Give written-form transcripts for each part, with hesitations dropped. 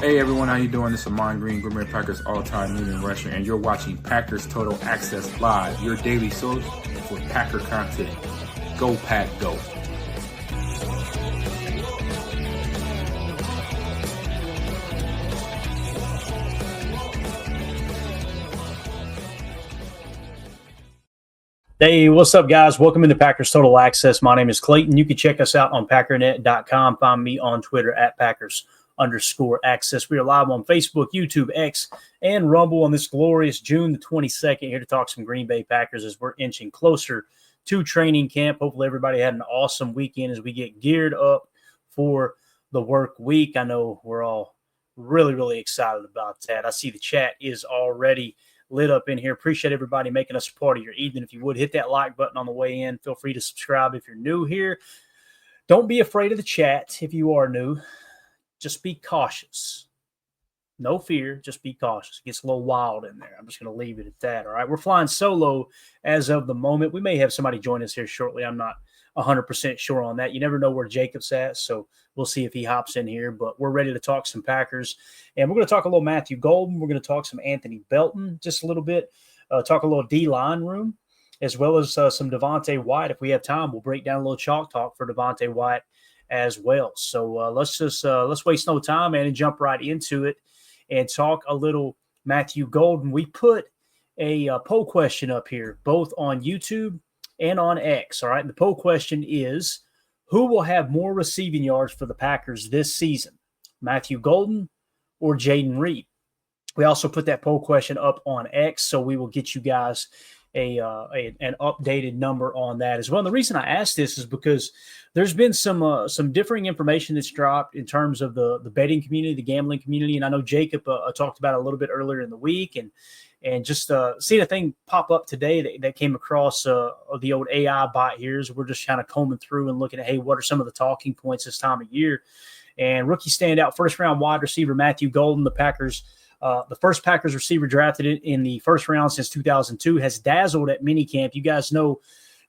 Hey everyone, how you doing? This is Amon Green, Gourmet Packers all-time leading rusher, and you're watching Packers Total Access Live, your daily source for Packer content. Go Pack, go! Hey, what's up, guys? Welcome into Packers Total Access. My name is Clayton. You can check us out on Packernet.com. Find me on Twitter at Packers_access. We are live on Facebook, YouTube, X, and Rumble on this glorious June the 22nd. Here to talk some Green Bay Packers as we're inching closer to training camp. Hopefully everybody had an awesome weekend as we get geared up for the work week. I know we're all really excited about that. I see the chat is already lit up in here. Appreciate everybody making us a part of your evening. If you would, hit that like button on the way in. Feel free to subscribe if you're new here. Don't be afraid of the chat if you are new. Just be cautious. No fear, just be cautious. It gets a little wild in there. I'm just going to leave it at that, all right? We're flying solo as of the moment. We may have somebody join us here shortly. I'm not 100% sure on that. You never know where Jacob's at, so we'll see if he hops in here. But we're ready to talk some Packers. And we're going to talk a little Matthew Golden. We're going to talk some Anthony Belton just a little bit. Talk a little D-line room, as well as some Devontae White. If we have time, we'll break down a little chalk talk for Devontae White as well. So let's waste no time, man, and jump right into it and talk a little Matthew Golden. We put a poll question up here, both on YouTube and on X, all right? The poll question is, who will have more receiving yards for the Packers this season, Matthew Golden or Jayden Reed? We also put that poll question up on X, so we will get you guys an updated number on that as well. And the reason I asked this is because there's been some differing information that's dropped in terms of the betting community, the gambling community, and I know Jacob talked about it a little bit earlier in the week, and just seeing a thing pop up today that came across the old AI bot here as we're just kind of combing through and looking at, hey, what are some of the talking points this time of year? And rookie standout, first-round wide receiver Matthew Golden, the Packers, the first Packers receiver drafted in the first round since 2002, has dazzled at minicamp. You guys know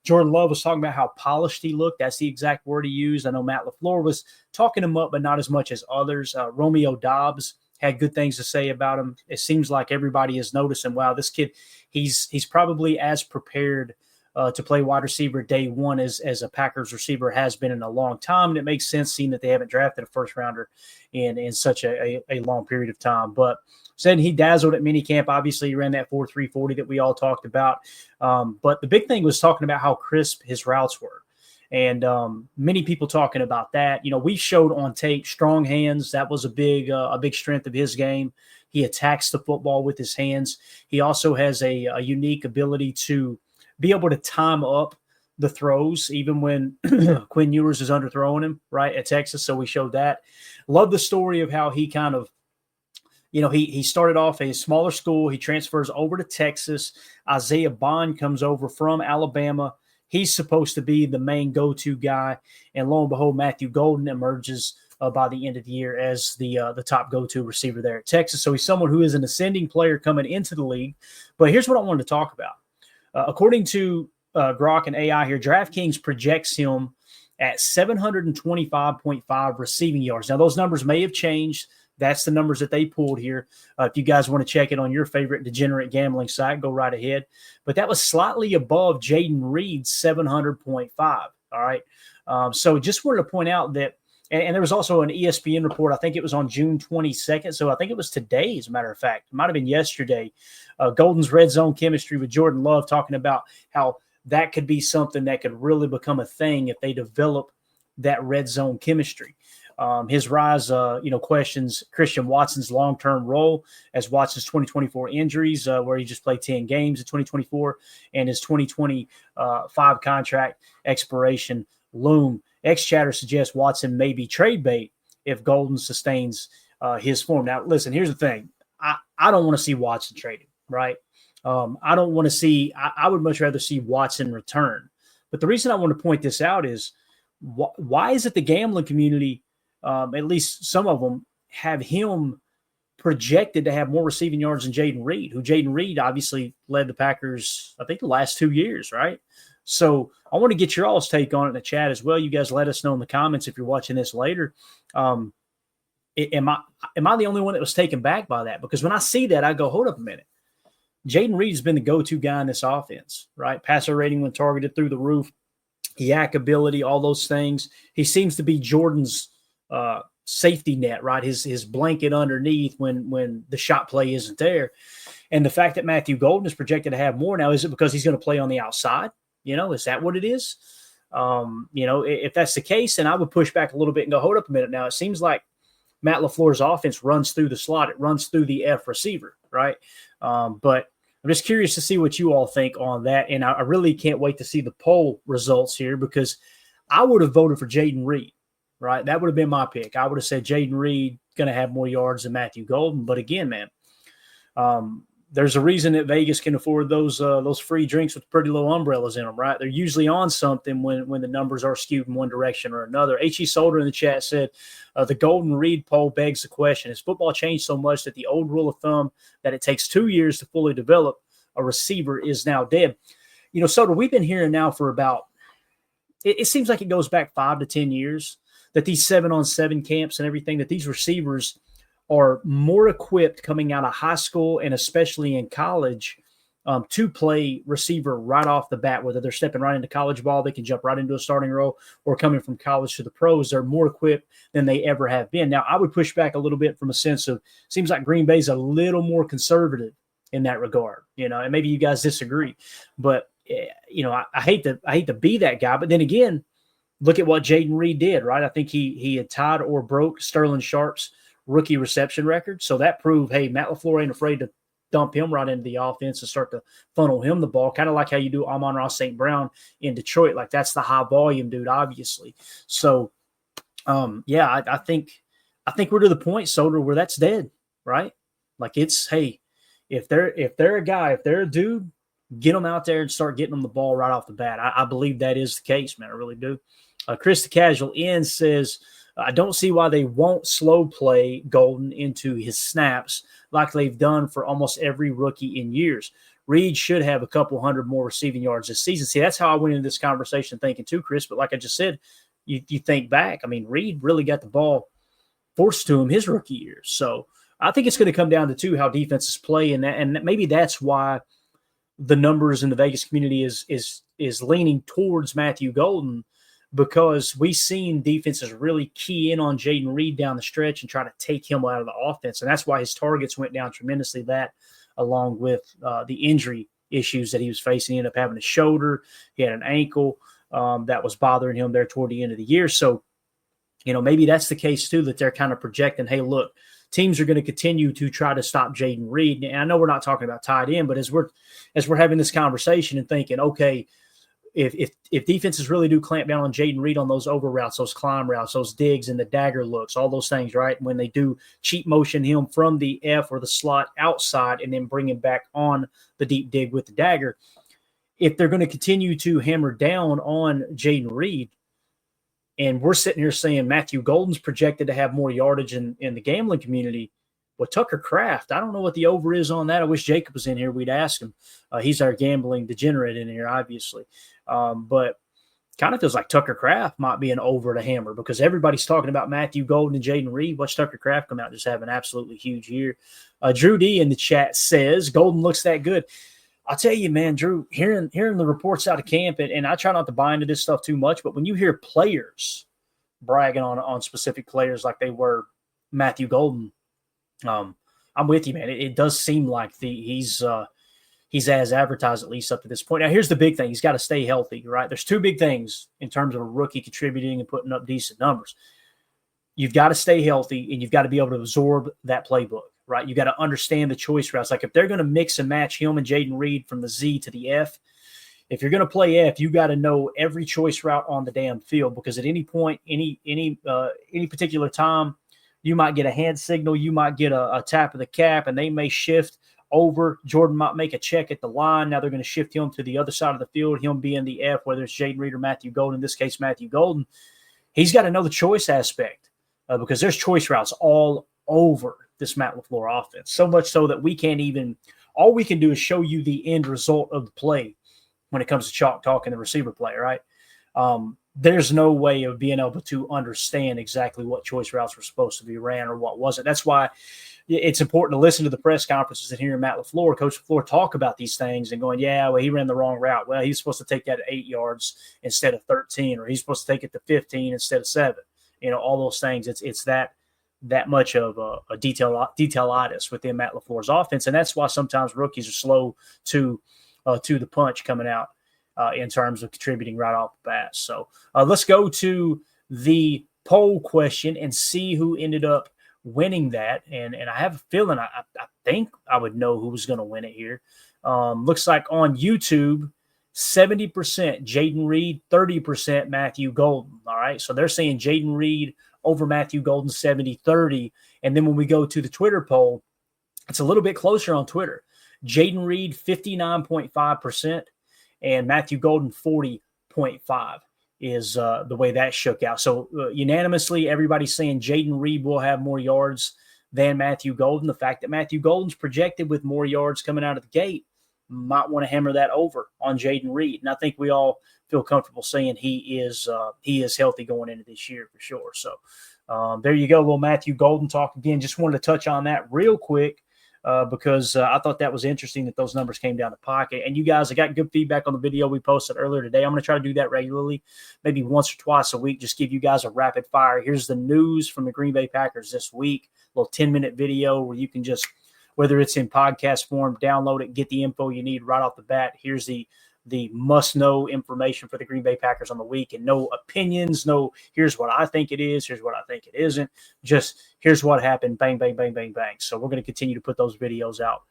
Jordan Love was talking about how polished he looked. That's the exact word he used. I know Matt LaFleur was talking him up, but not as much as others. Romeo Doubs had good things to say about him. It seems like everybody is noticing, wow, this kid, he's probably as prepared to play wide receiver day one as a Packers receiver has been in a long time. And it makes sense seeing that they haven't drafted a first rounder in such a long period of time. But said he dazzled at minicamp. Obviously, he ran that 4.3 40 that we all talked about. But the big thing was talking about how crisp his routes were. And many people talking about that. You know, we showed on tape strong hands. That was a big strength of his game. He attacks the football with his hands. He also has a unique ability to be able to time up the throws, even when Quinn Ewers is underthrowing him, right, at Texas. So we showed that. Love the story of how he kind of, you know, he started off a smaller school. He transfers over to Texas. Isaiah Bond comes over from Alabama. He's supposed to be the main go-to guy. And lo and behold, Matthew Golden emerges by the end of the year as the top go-to receiver there at Texas. So he's someone who is an ascending player coming into the league. But here's what I wanted to talk about. According to Grok and AI here, DraftKings projects him at 725.5 receiving yards. Now, those numbers may have changed. That's the numbers that they pulled here. If you guys want to check it on your favorite degenerate gambling site, go right ahead. But that was slightly above Jayden Reed's 700.5. All right. So just wanted to point out that, and there was also an ESPN report. I think it was on June 22nd. So I think it was today, as a matter of fact. It might have been yesterday. Golden's red zone chemistry with Jordan Love, talking about how that could be something that could really become a thing if they develop that red zone chemistry. His rise, questions Christian Watson's long-term role as Watson's 2024 injuries, where he just played 10 games in 2024, and his 2025 contract expiration loom. X-Chatter suggests Watson may be trade bait if Golden sustains his form. Now, listen, here's the thing. I don't want to see Watson traded, right? I don't want to see – I would much rather see Watson return. But the reason I want to point this out is why is it the gambling community – at least some of them have him projected to have more receiving yards than Jayden Reed, who Jayden Reed obviously led the Packers, I think, the last 2 years, right? So I want to get your all's take on it in the chat as well. You guys let us know in the comments if you're watching this later. Am I the only one that was taken back by that? Because when I see that, I go, hold up a minute. Jayden Reed has been the go-to guy in this offense, right? Passer rating when targeted through the roof, yak ability, all those things. He seems to be Jordan's safety net, right? His blanket underneath when the shot play isn't there. And the fact that Matthew Golden is projected to have more now, is it because he's going to play on the outside? Is that what it is? If that's the case, then I would push back a little bit and go, hold up a minute. Now, it seems like Matt LaFleur's offense runs through the slot. It runs through the F receiver, right? But I'm just curious to see what you all think on that. And I really can't wait to see the poll results here, because I would have voted for Jayden Reed, right? That would have been my pick. I would have said Jayden Reed going to have more yards than Matthew Golden. But again, man, there's a reason that Vegas can afford those free drinks with pretty little umbrellas in them, right? They're usually on something when the numbers are skewed in one direction or another. H.E. Solder in the chat said, the Golden Reed poll begs the question, has football changed so much that the old rule of thumb that it takes 2 years to fully develop a receiver is now dead? Solder, we've been hearing now for about, it seems like it goes back 5 to 10 years, that these 7-on-7 camps and everything, that these receivers are more equipped coming out of high school and especially in college to play receiver right off the bat. Whether they're stepping right into college ball, they can jump right into a starting role, or coming from college to the pros, they're more equipped than they ever have been. Now, I would push back a little bit from a sense of, seems like Green Bay's a little more conservative in that regard, and maybe you guys disagree, but I hate to be that guy, but then again, look at what Jayden Reed did, right? I think he had tied or broke Sterling Sharp's rookie reception record. So that proved, hey, Matt LaFleur ain't afraid to dump him right into the offense and start to funnel him the ball, kind of like how you do Amon-Ra St. Brown in Detroit. Like, that's the high volume dude, obviously. So, I think we're to the point, Solder, where that's dead, right? Like, it's, hey, if they're a guy, if they're a dude, get them out there and start getting them the ball right off the bat. I believe that is the case, man. I really do. Chris the Casual in says, I don't see why they won't slow play Golden into his snaps like they've done for almost every rookie in years. Reed should have a couple hundred more receiving yards this season. See, that's how I went into this conversation thinking too, Chris. But like I just said, you think back, I mean, Reed really got the ball forced to him his rookie year. So I think it's going to come down to how defenses play, and maybe that's why the numbers in the Vegas community is leaning towards Matthew Golden, because we've seen defenses really key in on Jayden Reed down the stretch and try to take him out of the offense. And that's why his targets went down tremendously, that along with the injury issues that he was facing. He ended up having a shoulder. He had an ankle that was bothering him there toward the end of the year. So, maybe that's the case too, that they're kind of projecting, hey, look, teams are going to continue to try to stop Jayden Reed. And I know we're not talking about tight end, but as we're having this conversation and thinking, okay, if defenses really do clamp down on Jayden Reed on those over routes, those climb routes, those digs and the dagger looks, all those things, right? When they do cheat motion him from the F or the slot outside and then bring him back on the deep dig with the dagger, if they're going to continue to hammer down on Jayden Reed, and we're sitting here saying Matthew Golden's projected to have more yardage in the gambling community, well, Tucker Kraft, I don't know what the over is on that. I wish Jacob was in here. We'd ask him. He's our gambling degenerate in here, obviously. But kind of feels like Tucker Kraft might be an over to hammer, because everybody's talking about Matthew Golden and Jayden Reed. Watch Tucker Kraft come out and just have an absolutely huge year. Drew D in the chat says, Golden looks that good. I'll tell you, man, Drew, hearing the reports out of camp, and I try not to buy into this stuff too much, but when you hear players bragging on specific players like they were Matthew Golden, I'm with you, man. It does seem like he's as advertised, at least up to this point. Now, here's the big thing. He's got to stay healthy, right? There's two big things in terms of a rookie contributing and putting up decent numbers. You've got to stay healthy, and you've got to be able to absorb that playbook, right? You got to understand the choice routes. Like, if they're going to mix and match him and Jayden Reed from the Z to the F, if you're going to play F, you got to know every choice route on the damn field, because at any point, any particular time, you might get a hand signal, you might get a tap of the cap, and they may shift over. Jordan might make a check at the line. Now they're going to shift him to the other side of the field, him being the F, whether it's Jayden Reed or Matthew Golden. In this case, Matthew Golden. He's got to know the choice aspect because there's choice routes all over this Matt LaFleur offense, so much so that we can't even – all we can do is show you the end result of the play when it comes to chalk talk and the receiver play, right? there's no way of being able to understand exactly what choice routes were supposed to be ran or what wasn't. That's why it's important to listen to the press conferences and hear Matt LaFleur, Coach LaFleur, talk about these things and going, yeah, well, he ran the wrong route. Well, he's supposed to take that at 8 yards instead of 13, or he's supposed to take it to 15 instead of 7. All those things. It's that much of a detailitis within Matt LaFleur's offense, and that's why sometimes rookies are slow to the punch coming out in terms of contributing right off the bat. So let's go to the poll question and see who ended up winning that. And I have a feeling I think I would know who was going to win it here. Looks like on YouTube, 70% Jayden Reed, 30% Matthew Golden. All right. So they're saying Jayden Reed over Matthew Golden 70-30. And then when we go to the Twitter poll, it's a little bit closer on Twitter. Jayden Reed 59.5% and Matthew Golden 40.5% is the way that shook out. So unanimously, everybody's saying Jayden Reed will have more yards than Matthew Golden. The fact that Matthew Golden's projected with more yards coming out of the gate might want to hammer that over on Jayden Reed. And I think we all feel comfortable saying he is healthy going into this year for sure. So there you go, little Matthew Golden talk again. Just wanted to touch on that real quick because I thought that was interesting that those numbers came down the pocket. And you guys, I got good feedback on the video we posted earlier today. I'm going to try to do that regularly, maybe once or twice a week, just give you guys a rapid fire. Here's the news from the Green Bay Packers this week, a little 10-minute video where you can just, whether it's in podcast form, download it, get the info you need right off the bat. Here's the must-know information for the Green Bay Packers on the week, and no opinions, no here's what I think it is, here's what I think it isn't, just here's what happened, bang, bang, bang, bang, bang. So we're going to continue to put those videos out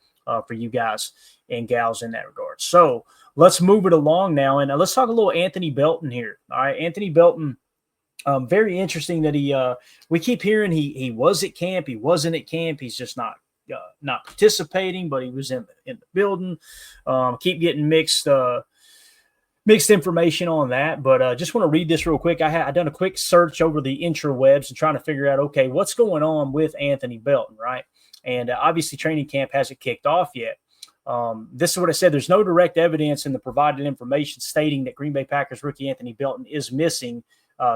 for you guys and gals in that regard. So let's move it along now, and let's talk a little Anthony Belton here. All right, Anthony Belton, very interesting that we keep hearing he was at camp, he wasn't at camp, he's just not participating, but he was in the building. Keep getting mixed information on that, but just want to read this real quick. I done a quick search over the intrawebs and trying to figure out, okay, what's going on with Anthony Belton, right? And obviously training camp hasn't kicked off yet. This is what I said. There's no direct evidence in the provided information stating that Green Bay Packers rookie Anthony Belton is missing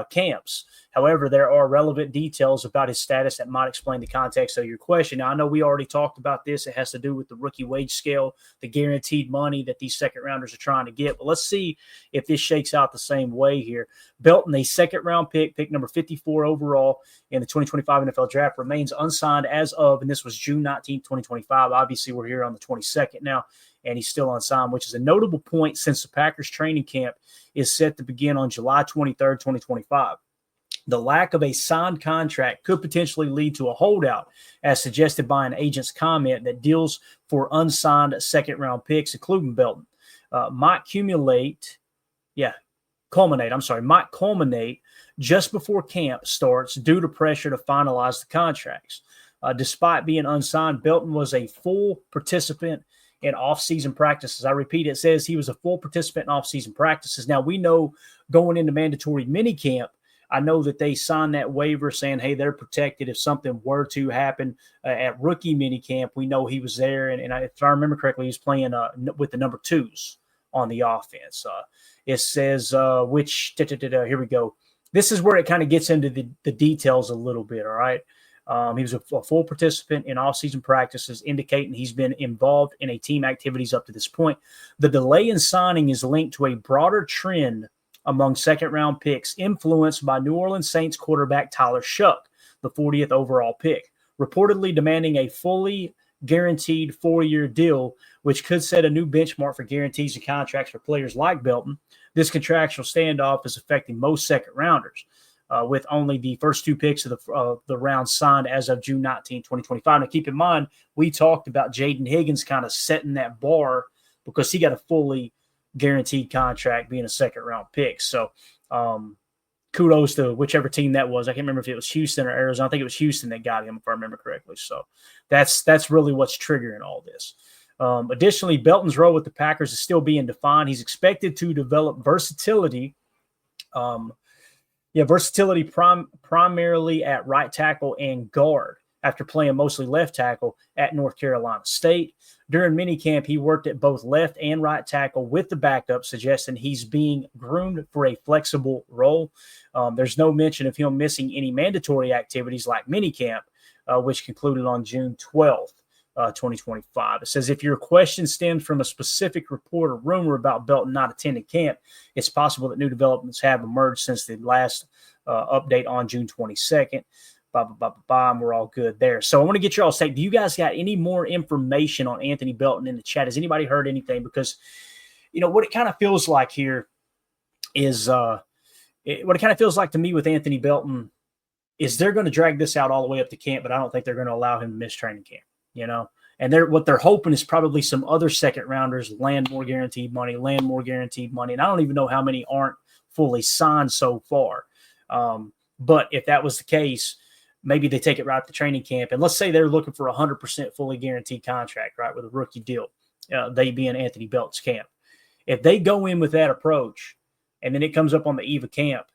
camps. However, there are relevant details about his status that might explain the context of your question. Now, I know we already talked about this. It has to do with the rookie wage scale, the guaranteed money that these second rounders are trying to get. But let's see if this shakes out the same way here. Belton, a second round pick number 54 overall in the 2025 NFL draft, remains unsigned as of, and this was June 19th, 2025. Obviously, we're here on the 22nd now, and he's still unsigned, which is a notable point since the Packers training camp is set to begin on July 23rd, 2025. The lack of a signed contract could potentially lead to a holdout, as suggested by an agent's comment that deals for unsigned second-round picks, including Belton, might culminate just before camp starts due to pressure to finalize the contracts. Despite being unsigned, Belton was a full participant in off-season practices. I repeat, it says he was a full participant in off-season practices. Now, we know going into mandatory minicamp, I know that they signed that waiver saying, hey, they're protected if something were to happen at rookie minicamp. We know he was there, and if I remember correctly, he was playing with the number 2s on the offense. It says, here we go. This is where it kind of gets into the details a little bit, all right? He was a full participant in off-season practices, indicating he's been involved in a team activities up to this point. The delay in signing is linked to a broader trend among second-round picks influenced by New Orleans Saints quarterback Tyler Shuck, the 40th overall pick, reportedly demanding a fully guaranteed 4-year deal, which could set a new benchmark for guarantees and contracts for players like Belton. This contractual standoff is affecting most second-rounders, with only the first 2 picks of the round signed as of June 19, 2025. Now, keep in mind, we talked about Jayden Higgins kind of setting that bar because he got a fully guaranteed contract being a second-round pick. So kudos to whichever team that was. I can't remember if it was Houston or Arizona. I think it was Houston that got him, if I remember correctly. So that's really what's triggering all this. Additionally, Belton's role with the Packers is still being defined. He's expected to develop versatility primarily at right tackle and guard. after playing mostly left tackle at North Carolina State. During minicamp, he worked at both left and right tackle with the backup, suggesting he's being groomed for a flexible role. There's no mention of him missing any mandatory activities like minicamp, which concluded on June 12th. 2025. It says if your question stems from a specific report or rumor about Belton not attending camp, it's possible that new developments have emerged since the last update on June 22nd. And we're all good there. So I want to get your all take. Do you guys got any more information on Anthony Belton in the chat? Has anybody heard anything? Because, what it kind of feels like here is what it kind of feels like to me with Anthony Belton is they're going to drag this out all the way up to camp, but I don't think they're going to allow him to miss training camp. And what they're hoping is probably some other second rounders land more guaranteed money. And I don't even know how many aren't fully signed so far. But if that was the case, maybe they take it right up to training camp. And let's say they're looking for a 100% fully guaranteed contract, right, with a rookie deal, they be in Anthony Belton's camp. If they go in with that approach and then it comes up on the eve of camp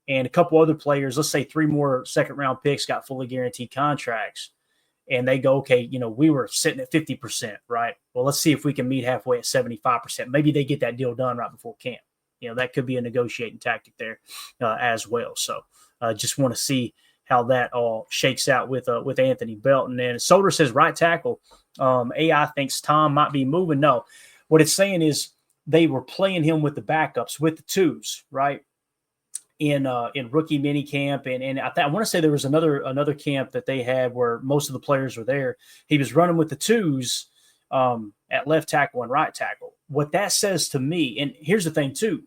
and a couple other players, let's say 3 more second round picks got fully guaranteed contracts, and they go, okay, we were sitting at 50%, right? Well, let's see if we can meet halfway at 75%. Maybe they get that deal done right before camp. That could be a negotiating tactic there as well. So just want to see how that all shakes out with Anthony Belton. And Solder says right tackle. AI thinks Tom might be moving. No, what it's saying is they were playing him with the backups, with the twos, right? In rookie mini camp, and I want to say there was another camp that they had where most of the players were there. He was running with the twos at left tackle and right tackle. What that says to me, and here's the thing too,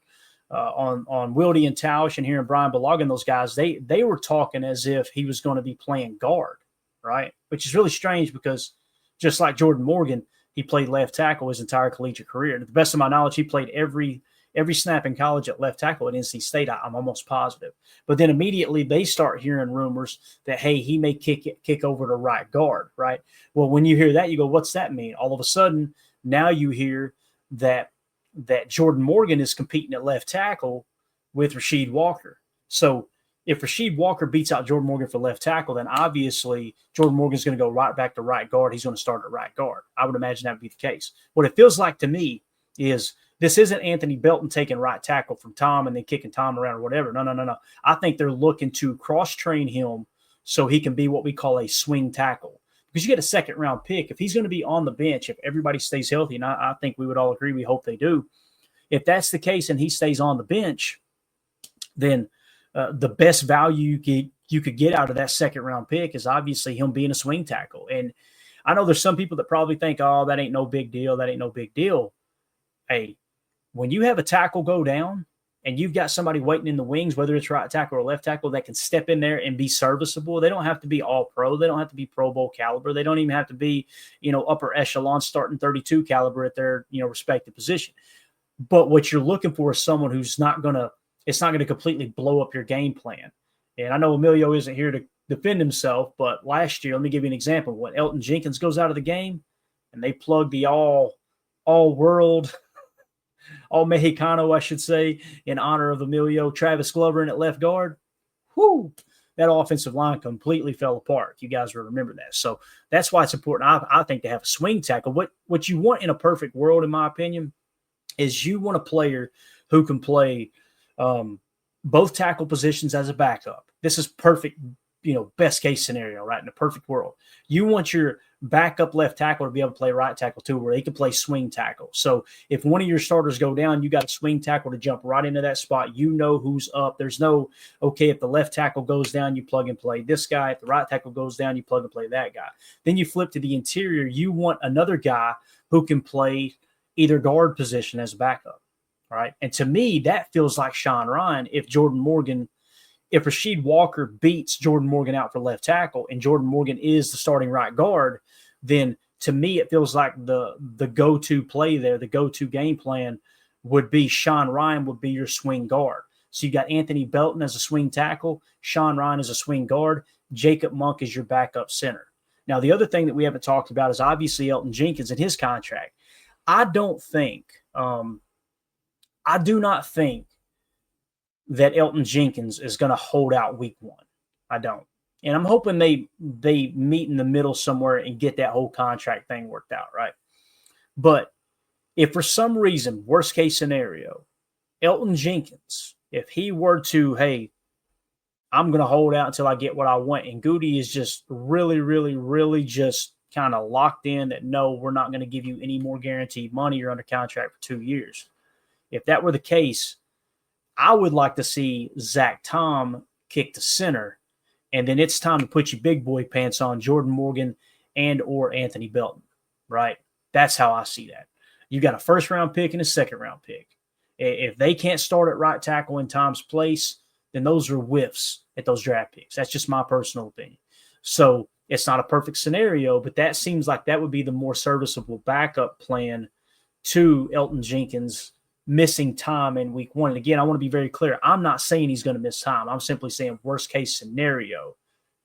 on Wildy and Tausch and hearing Brian Balaga and those guys, they were talking as if he was going to be playing guard, right? Which is really strange because just like Jordan Morgan, he played left tackle his entire collegiate career. And to the best of my knowledge, he played every snap in college at left tackle at NC State. I'm almost positive. But then immediately they start hearing rumors that, hey, he may kick over to right guard, right? Well, when you hear that, you go, what's that mean? All of a sudden, now you hear that Jordan Morgan is competing at left tackle with Rasheed Walker. So if Rasheed Walker beats out Jordan Morgan for left tackle, then obviously Jordan Morgan's going to go right back to right guard. He's going to start at right guard. I would imagine that would be the case. What it feels like to me is this isn't Anthony Belton taking right tackle from Tom and then kicking Tom around or whatever. No. I think they're looking to cross-train him so he can be what we call a swing tackle. Because you get a second-round pick. If he's going to be on the bench, if everybody stays healthy, and I think we would all agree, we hope they do. If that's the case and he stays on the bench, then the best value you could get out of that second-round pick is obviously him being a swing tackle. And I know there's some people that probably think, oh, that ain't no big deal. That ain't no big deal. Hey, when you have a tackle go down and you've got somebody waiting in the wings, whether it's right tackle or left tackle, that can step in there and be serviceable. They don't have to be all pro. They don't have to be Pro Bowl caliber. They don't even have to be, upper echelon starting 32 caliber at their, respective position. But what you're looking for is someone who's not going to completely blow up your game plan. And I know Emilio isn't here to defend himself, but last year, let me give you an example. When Elton Jenkins goes out of the game and they plug the all world, all Mexicano, I should say, in honor of Emilio, Travis Glover in at left guard, that offensive line completely fell apart. You guys will remember that. So that's why it's important, I think, to have a swing tackle. What you want in a perfect world, in my opinion, is you want a player who can play both tackle positions as a backup. This is perfect, best case scenario, right? In a perfect world. You want your backup left tackle to be able to play right tackle too, where they can play swing tackle. So if one of your starters go down, you got a swing tackle to jump right into that spot. You know who's up. There's no, okay, if the left tackle goes down, you plug and play this guy. If the right tackle goes down, you plug and play that guy. Then you flip to the interior. You want another guy who can play either guard position as a backup, right? And to me, that feels like Sean Ryan if Rasheed Walker beats Jordan Morgan out for left tackle and Jordan Morgan is the starting right guard, then to me it feels like the go-to play there, the go-to game plan would be Sean Ryan would be your swing guard. So you got Anthony Belton as a swing tackle, Sean Ryan as a swing guard, Jacob Monk is your backup center. Now, the other thing that we haven't talked about is obviously Elton Jenkins and his contract. I do not think that Elton Jenkins is going to hold out week one. I don't. And I'm hoping they meet in the middle somewhere and get that whole contract thing worked out, right? But if for some reason, worst case scenario, Elton Jenkins, if he were to, hey, I'm going to hold out until I get what I want, and Goody is just really, really, really just kind of locked in that, no, we're not going to give you any more guaranteed money. You're under contract for 2 years. If that were the case, I would like to see Zach Tom kick to center, and then it's time to put your big boy pants on, Jordan Morgan and or Anthony Belton, right? That's how I see that. You got a first-round pick and a second-round pick. If they can't start at right tackle in Tom's place, then those are whiffs at those draft picks. That's just my personal opinion. So it's not a perfect scenario, but that seems like that would be the more serviceable backup plan to Elton Jenkins missing time in week 1. And again, I want to be very clear. I'm not saying he's going to miss time. I'm simply saying worst case scenario.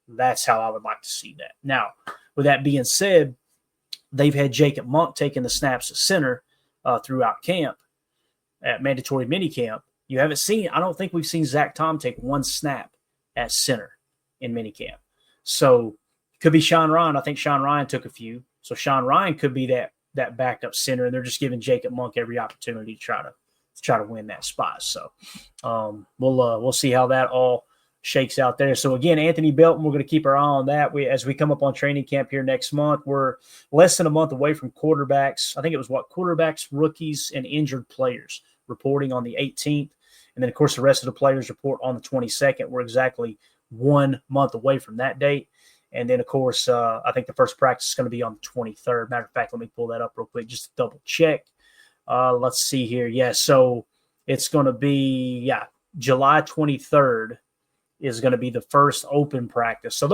That's how I would like to see that. Now, with that being said, they've had Jacob Monk taking the snaps at center throughout camp at mandatory minicamp. You haven't seen, I don't think we've seen Zach Tom take one snap at center in minicamp. So it could be Sean Ryan. I think Sean Ryan took a few. So Sean Ryan could be that backup center, and they're just giving Jacob Monk every opportunity to try to win that spot. So we'll see how that all shakes out there. So again, Anthony Belton, we're going to keep our eye on that. As we come up on training camp here next month, we're less than a month away from quarterbacks. I think it was quarterbacks, rookies, and injured players reporting on the 18th. And then, of course, the rest of the players report on the 22nd. We're exactly 1 month away from that date. And then, of course, I think the first practice is going to be on the 23rd. Matter of fact, let me pull that up real quick just to double check. Let's see here. Yeah, so it's going to be, July 23rd is going to be the first open practice. So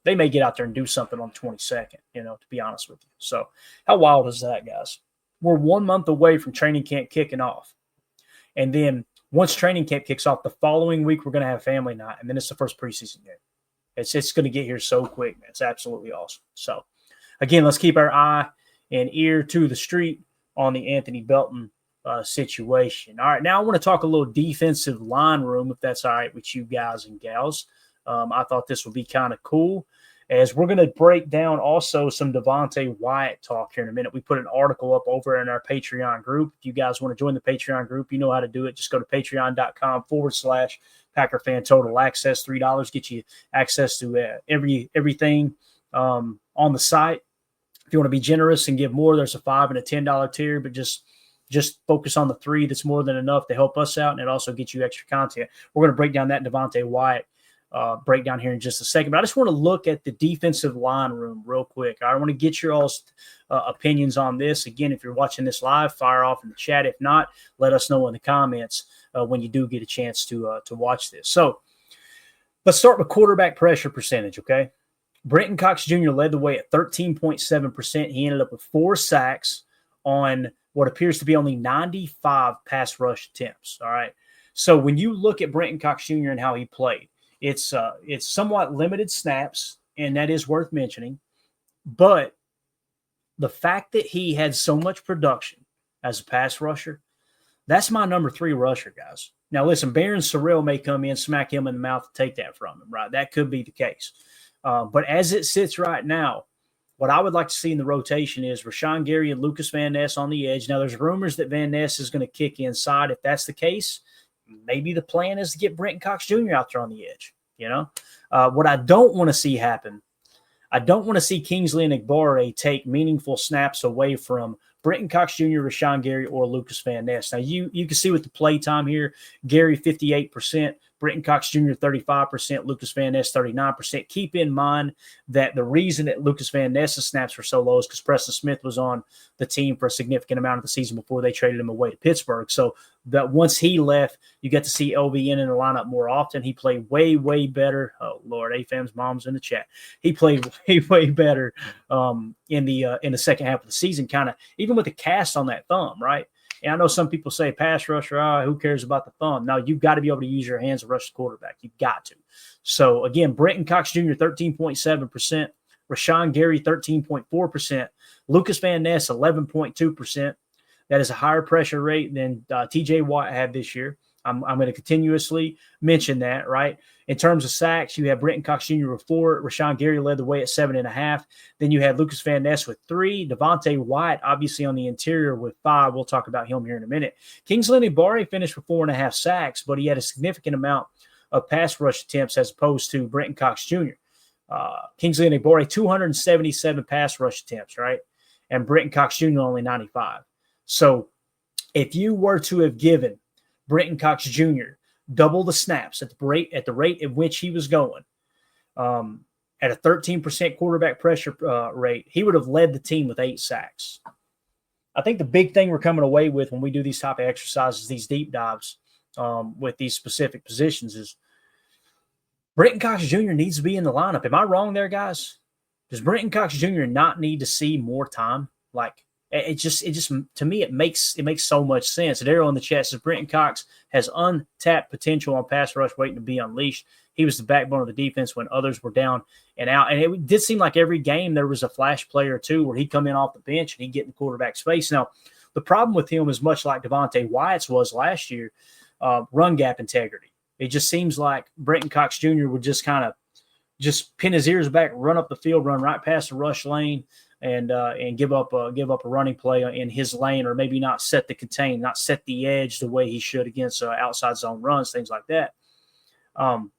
they may get out there and do something on the 22nd, to be honest with you. So how wild is that, guys? We're 1 month away from training camp kicking off. And then once training camp kicks off, the following week, we're going to have family night. And then it's the first preseason game. It's going to get here so quick, man. It's absolutely awesome. So, again, let's keep our eye and ear to the street on the Anthony Belton situation. All right, now I want to talk a little defensive line room, if that's all right with you guys and gals. I thought this would be kind of cool, as we're going to break down also some Devontae Wyatt talk here in a minute. We put an article up over in our Patreon group. If you guys want to join the Patreon group, you know how to do it. Just go to patreon.com/Packer Fan Total Access. $3 get you access to everything on the site. If you want to be generous and give more, there's a $5 and a $10 tier, but just focus on the $3. That's more than enough to help us out, and it also gets you extra content. We're going to break down that Devontae Wyatt breakdown here in just a second. But I just want to look at the defensive line room real quick. I want to get your all's opinions on this. Again, if you're watching this live, fire off in the chat. If not, let us know in the comments when you do get a chance to watch this. So let's start with quarterback pressure percentage, okay? Brenton Cox Jr. led the way at 13.7%. He ended up with 4 sacks on what appears to be only 95 pass rush attempts, all right? So when you look at Brenton Cox Jr. and how he played, it's somewhat limited snaps, and that is worth mentioning. But the fact that he had so much production as a pass rusher, that's my number 3 rusher, guys. Now, listen, Baron Sorrell may come in, smack him in the mouth, and take that from him, right? That could be the case. But as it sits right now, what I would like to see in the rotation is Rashawn Gary and Lucas Van Ness on the edge. Now, there's rumors that Van Ness is going to kick inside. If that's the case, maybe the plan is to get Brenton Cox Jr. out there on the edge. What I don't want to see happen, I don't want to see Kingsley and Igbare take meaningful snaps away from Brenton Cox Jr., Rashawn Gary, or Lucas Van Ness. Now, you can see with the play time here, Gary 58%, Brenton Cox Jr. 35%, Lucas Van Ness 39%. Keep in mind that the reason that Lucas Van Ness's snaps were so low is because Preston Smith was on the team for a significant amount of the season before they traded him away to Pittsburgh. So that once he left, you get to see LVN in the lineup more often. He played way, way better. Oh, Lord, AFAM's mom's in the chat. He played way, way better in the second half of the season, kind of even with the cast on that thumb, right? And I know some people say pass rusher, who cares about the thumb? No, you've got to be able to use your hands to rush the quarterback. You've got to. So, again, Brenton Cox Jr., 13.7%. Rashawn Gary, 13.4%. Lucas Van Ness, 11.2%. That is a higher pressure rate than TJ Watt had this year. I'm going to continuously mention that, right? In terms of sacks, you have Brenton Cox Jr. with 4. Rashawn Gary led the way at 7.5. Then you had Lucas Van Ness with 3. Devontae White, obviously on the interior, with 5. We'll talk about him here in a minute. Kingsley Enagbare finished with 4.5 sacks, but he had a significant amount of pass rush attempts as opposed to Brenton Cox Jr. Kingsley Enagbare, 277 pass rush attempts, right? And Brenton Cox Jr. only 95. So if you were to have given Brenton Cox Jr. double the snaps at the rate at which he was going, at a 13% quarterback pressure rate, he would have led the team with 8 sacks. I think the big thing we're coming away with when we do these type of exercises, these deep dives with these specific positions, is Brenton Cox Jr. needs to be in the lineup. Am I wrong there, guys? Does Brenton Cox Jr. not need to see more time? Like, it just to me, it makes so much sense. Daryl in the chat says Brenton Cox has untapped potential on pass rush waiting to be unleashed. He was the backbone of the defense when others were down and out. And it did seem like every game there was a flash play or two where he'd come in off the bench and he'd get in the quarterback's face. Now, the problem with him is much like Devontae Wyatt's was last year, run gap integrity. It just seems like Brenton Cox Jr. would just kind of just pin his ears back, run up the field, run right past the rush lane, and give up a running play in his lane, or maybe not set the edge the way he should against outside zone runs, things like that.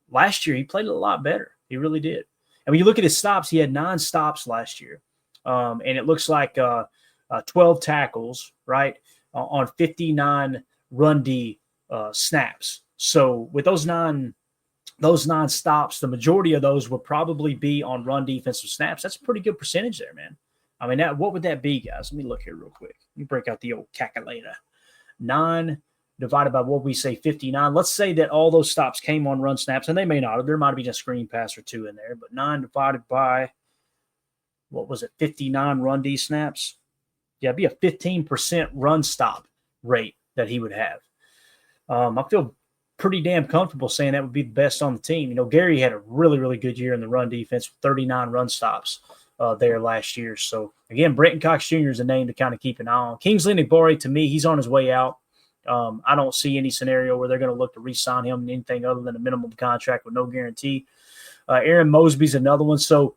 Last year, he played a lot better. He really did. And when you look at his stops, he had 9 stops last year. And it looks like 12 tackles, right, on 59 run D snaps. So with those nine stops, the majority of those would probably be on run defensive snaps. That's a pretty good percentage there, man. I mean, what would that be, guys? Let me look here real quick. Let me break out the old calculator. 9 divided by what we say 59. Let's say that all those stops came on run snaps, and they may not have. There might have been a screen pass or 2 in there, but 9 divided by, 59 run D snaps? Yeah, it'd be a 15% run stop rate that he would have. I feel pretty damn comfortable saying that would be the best on the team. You know, Gary had a really, really good year in the run defense with 39 run stops there last year. So, again, Brenton Cox Jr. is a name to kind of keep an eye on. Kingsley Enagbare, to me, he's on his way out. I don't see any scenario where they're going to look to re-sign him in anything other than a minimum contract with no guarantee. Aaron Mosby's another one. So,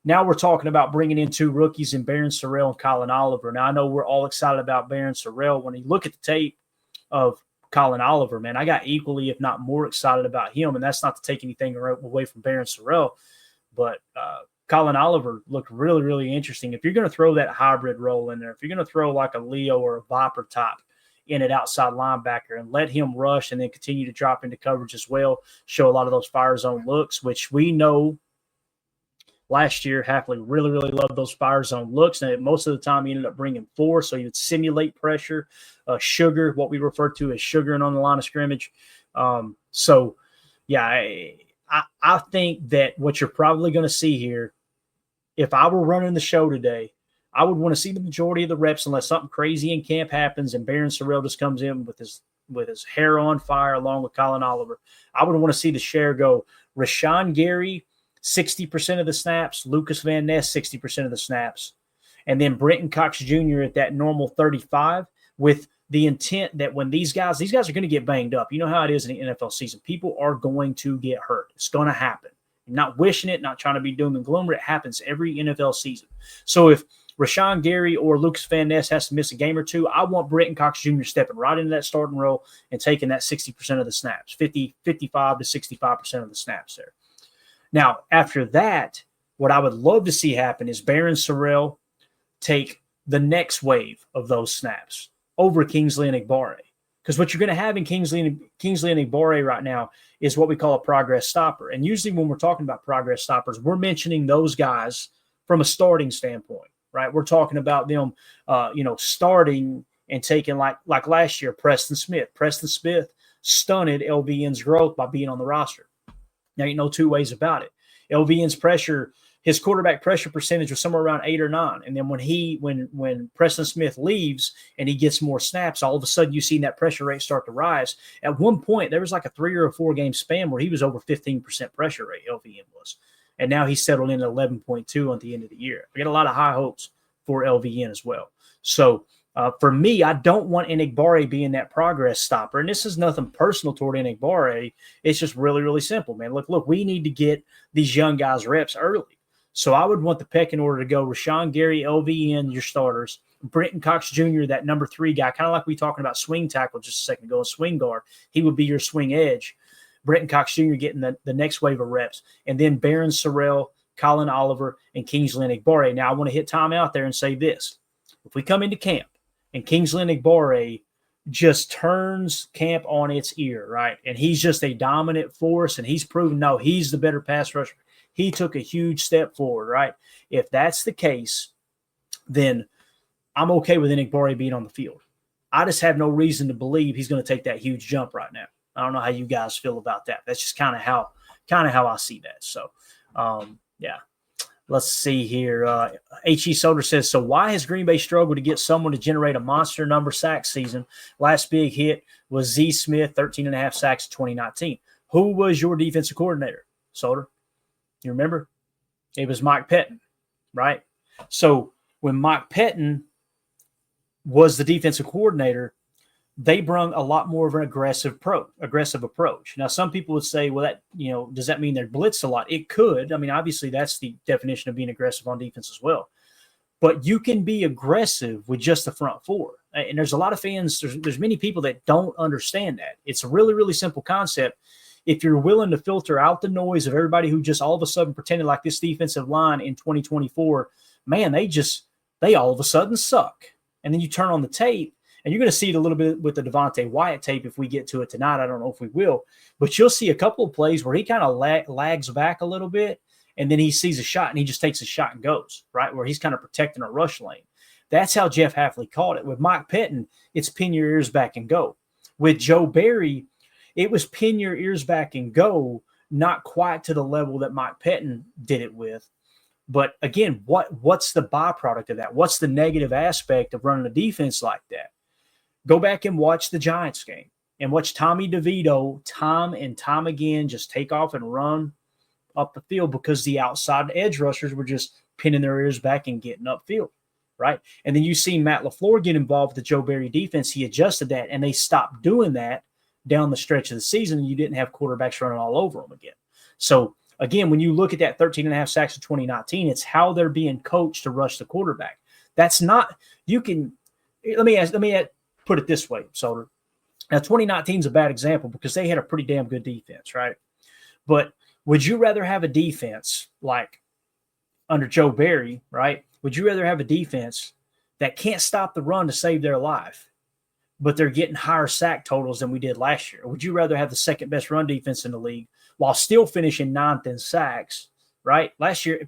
now we're talking about bringing in 2 rookies in Barron Sorrell and Colin Oliver. Now, I know we're all excited about Barron Sorrell. When you look at the tape of Colin Oliver, man, I got equally, if not more, excited about him. And that's not to take anything away from Barron Sorrell. But Colin Oliver looked really, really interesting. If you're going to throw that hybrid role in there, if you're going to throw like a Leo or a Viper type in at outside linebacker and let him rush and then continue to drop into coverage as well, show a lot of those fire zone looks, which we know last year Hafley really, really loved those fire zone looks. And most of the time he ended up bringing 4, so he would simulate pressure, sugar, what we refer to as sugaring on the line of scrimmage. So, yeah, I think that what you're probably going to see here, if I were running the show today, I would want to see the majority of the reps unless something crazy in camp happens and Barron Sorrell just comes in with his hair on fire along with Colin Oliver. I would want to see the share go Rashawn Gary, 60% of the snaps, Lucas Van Ness, 60% of the snaps, and then Brenton Cox Jr. at that normal 35, with the intent that when these guys are going to get banged up. You know how it is in the NFL season. People are going to get hurt. It's going to happen. I'm not wishing it, not trying to be doom and gloom, but it happens every NFL season. So if Rashawn Gary or Lucas Van Ness has to miss a game or 2, I want Brenton Cox Jr. stepping right into that starting role and taking that 60% of the snaps, 55 to 65% of the snaps there. Now, after that, what I would love to see happen is Barron Sorrell take the next wave of those snaps over Kingsley Enagbare. Because what you're going to have in Kingsley Enagbare right now is what we call a progress stopper. And usually when we're talking about progress stoppers, we're mentioning those guys from a starting standpoint, right? We're talking about them, starting and taking like last year, Preston Smith. Preston Smith stunted LVN's growth by being on the roster. Now, you know, 2 ways about it. LVN's pressure, his quarterback pressure percentage was somewhere around 8 or 9. And then when Preston Smith leaves and he gets more snaps, all of a sudden you see that pressure rate start to rise. At one point, there was like a 3 or a 4 game span where he was over 15% pressure rate, LVN was. And now he's settled in at 11.2 at the end of the year. We got a lot of high hopes for LVN as well. So For me, I don't want Enigbare being that progress stopper. And this is nothing personal toward Enigbare. It's just really, really simple, man. Look, we need to get these young guys reps early. So I would want the pecking order to go Rashawn Gary, LVN, your starters, Brenton Cox Jr., that number 3 guy, kind of like we talking about swing tackle just a second ago, swing guard. He would be your swing edge. Brenton Cox Jr. getting the next wave of reps. And then Barron Sorrell, Colin Oliver, and Kingsley Enigbare. Now, I want to hit Tom out there and say this. If we come into camp and Kingsley Enigbare just turns camp on its ear, right, and he's just a dominant force, and he's proven, no, he's the better pass rusher. He took a huge step forward, right? If that's the case, then I'm okay with Enigbare being on the field. I just have no reason to believe he's going to take that huge jump right now. I don't know how you guys feel about that. That's just kind of how I see that. So, yeah. Let's see here. H.E. Soder says, so why has Green Bay struggled to get someone to generate a monster number sack season? Last big hit was Z. Smith, 13.5 sacks in 2019. Who was your defensive coordinator, Soder? You remember? It was Mike Pettin, right? So when Mike Pettin was the defensive coordinator, they brung a lot more of an aggressive approach. Now, some people would say, well, that, does that mean they're blitzed a lot? It could. I mean, obviously, that's the definition of being aggressive on defense as well. But you can be aggressive with just the front four. And there's a lot of fans, there's many people that don't understand that. It's a really, really simple concept. If you're willing to filter out the noise of everybody who just all of a sudden pretended like this defensive line in 2024, man, they all of a sudden suck. And then you turn on the tape, and you're going to see it a little bit with the Devontae Wyatt tape if we get to it tonight. I don't know if we will. But you'll see a couple of plays where he kind of lags back a little bit, and then he sees a shot, and he just takes a shot and goes, right, where he's kind of protecting a rush lane. That's how Jeff Hafley called it. With Mike Pettin, it's pin your ears back and go. With Joe Barry, it was pin your ears back and go, not quite to the level that Mike Pettin did it with. But, again, what's the byproduct of that? What's the negative aspect of running a defense like that? Go back and watch the Giants game and watch Tommy DeVito time and time again just take off and run up the field because the outside edge rushers were just pinning their ears back and getting upfield, right? And then you see Matt LaFleur get involved with the Joe Barry defense. He adjusted that, and they stopped doing that down the stretch of the season, and you didn't have quarterbacks running all over them again. So, again, when you look at that 13.5 sacks in 2019, it's how they're being coached to rush the quarterback. That's not – you can – let me put it this way, Soder. Now, 2019 is a bad example because they had a pretty damn good defense, right? But would you rather have a defense like under Joe Barry, right? Would you rather have a defense that can't stop the run to save their life, but they're getting higher sack totals than we did last year? Or would you rather have the second best run defense in the league while still finishing 9th in sacks, right? Last year,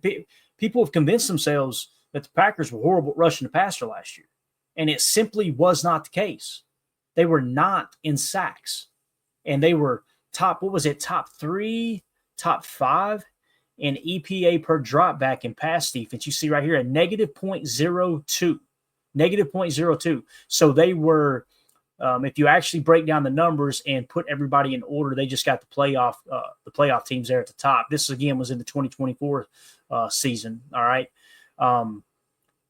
people have convinced themselves that the Packers were horrible at rushing the passer last year. And it simply was not the case. They were not in sacks. And they were top 3, top 5 in EPA per drop back in pass defense. You see right here a negative 0.02. Negative 0.02. So they were, if you actually break down the numbers and put everybody in order, they just got the playoff teams there at the top. This, again, was in the 2024 season, all right?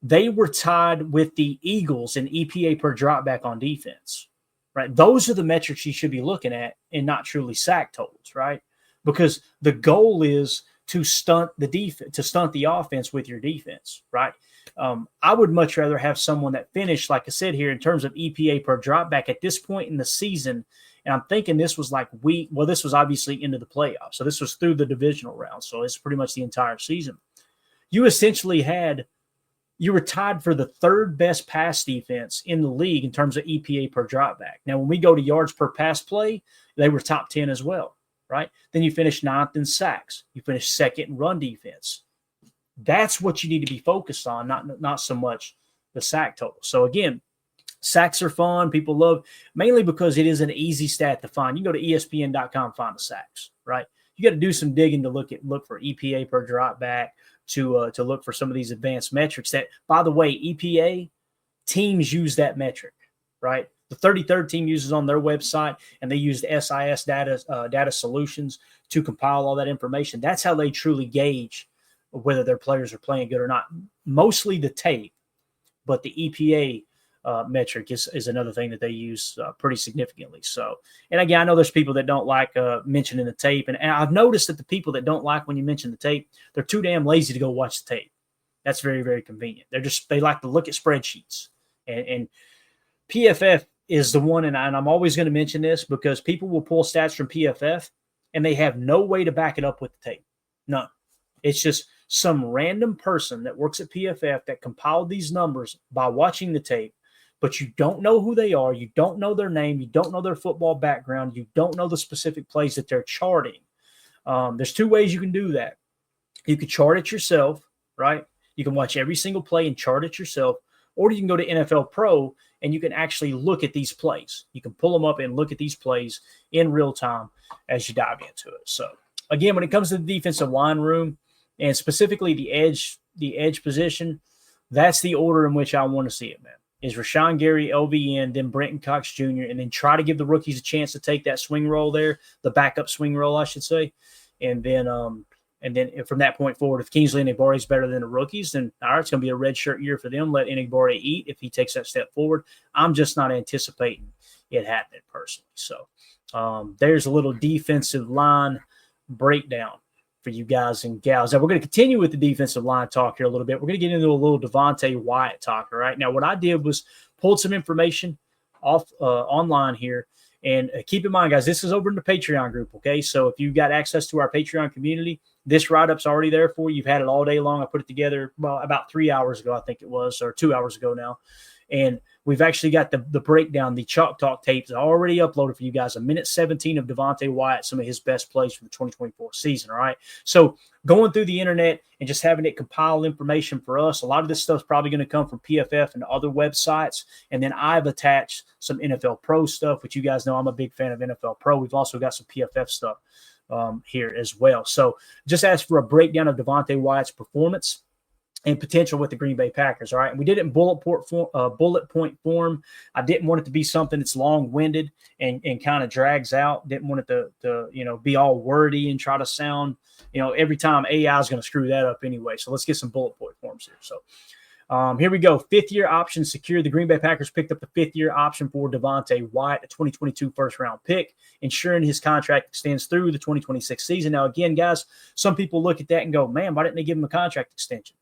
They were tied with the Eagles in EPA per dropback on defense, right? Those are the metrics you should be looking at and not truly sack totals, right? Because the goal is to stunt the offense with your defense, right? I would much rather have someone that finished, like I said here, in terms of EPA per dropback at this point in the season. And I'm thinking this was this was obviously into the playoffs. So this was through the divisional round. So it's pretty much the entire season. You essentially you were tied for the 3rd best pass defense in the league in terms of EPA per dropback. Now, when we go to yards per pass play, they were top 10 as well, right? Then you finished 9th in sacks. You finished 2nd in run defense. That's what you need to be focused on, not so much the sack total. So, again, sacks are fun. People love, mainly because it is an easy stat to find. You can go to ESPN.com, find the sacks, right? You got to do some digging to look for EPA per dropback, to look for some of these advanced metrics that, by the way, EPA teams use that metric, right? The 33rd team uses on their website, and they use the SIS data solutions to compile all that information. That's how they truly gauge whether their players are playing good or not. Mostly the tape, but the EPA metric is another thing that they use pretty significantly. So, and again, I know there's people that don't like mentioning the tape, and I've noticed that the people that don't like when you mention the tape, they're too damn lazy to go watch the tape. That's very, very convenient. They like to look at spreadsheets, and PFF is the one, and I'm always going to mention this because people will pull stats from PFF and they have no way to back it up with the tape. None. It's just some random person that works at PFF that compiled these numbers by watching the tape, but you don't know who they are. You don't know their name. You don't know their football background. You don't know the specific plays that they're charting. There's two ways you can do that. You can chart it yourself, right? You can watch every single play and chart it yourself, or you can go to NFL Pro and you can actually look at these plays. You can pull them up and look at these plays in real time as you dive into it. So, again, when it comes to the defensive line room and specifically the edge position, that's the order in which I want to see it, man. Is Rashawn Gary, LVN, then Brenton Cox Jr., and then try to give the rookies a chance to take that swing role there, the backup swing role, I should say. And then from that point forward, if Kingsley Enagbare is better than the rookies, then all right, it's going to be a red shirt year for them. Let Enagbare eat if he takes that step forward. I'm just not anticipating it happening personally. So there's a little defensive line breakdown for you guys and gals. Now, we're going to continue with the defensive line talk here a little bit. We're going to get into a little Devontae Wyatt talk, all right? Now, what I did was pulled some information off online here. And keep in mind, guys, this is over in the Patreon group, okay? So if you've got access to our Patreon community, this write-up's already there for you. You've had it all day long. I put it together about 3 hours ago, I think it was, or 2 hours ago now. And we've actually got the breakdown, the Chalk Talk tapes already uploaded for you guys. 1:17 of Devontae Wyatt, some of his best plays for the 2024 season, all right? So going through the internet and just having it compile information for us, a lot of this stuff's probably going to come from PFF and other websites. And then I've attached some NFL Pro stuff, which you guys know I'm a big fan of NFL Pro. We've also got some PFF stuff here as well. So just ask for a breakdown of Devontae Wyatt's performance and potential with the Green Bay Packers, all right? And we did it in bullet point form. I didn't want it to be something that's long-winded and kind of drags out. Didn't want it to be all wordy and try to sound, every time AI is going to screw that up anyway. So let's get some bullet point forms here. So here we go. Fifth-year option secured. The Green Bay Packers picked up the fifth-year option for Devontae Wyatt, a 2022 first-round pick, ensuring his contract extends through the 2026 season. Now, again, guys, some people look at that and go, man, why didn't they give him a contract extension?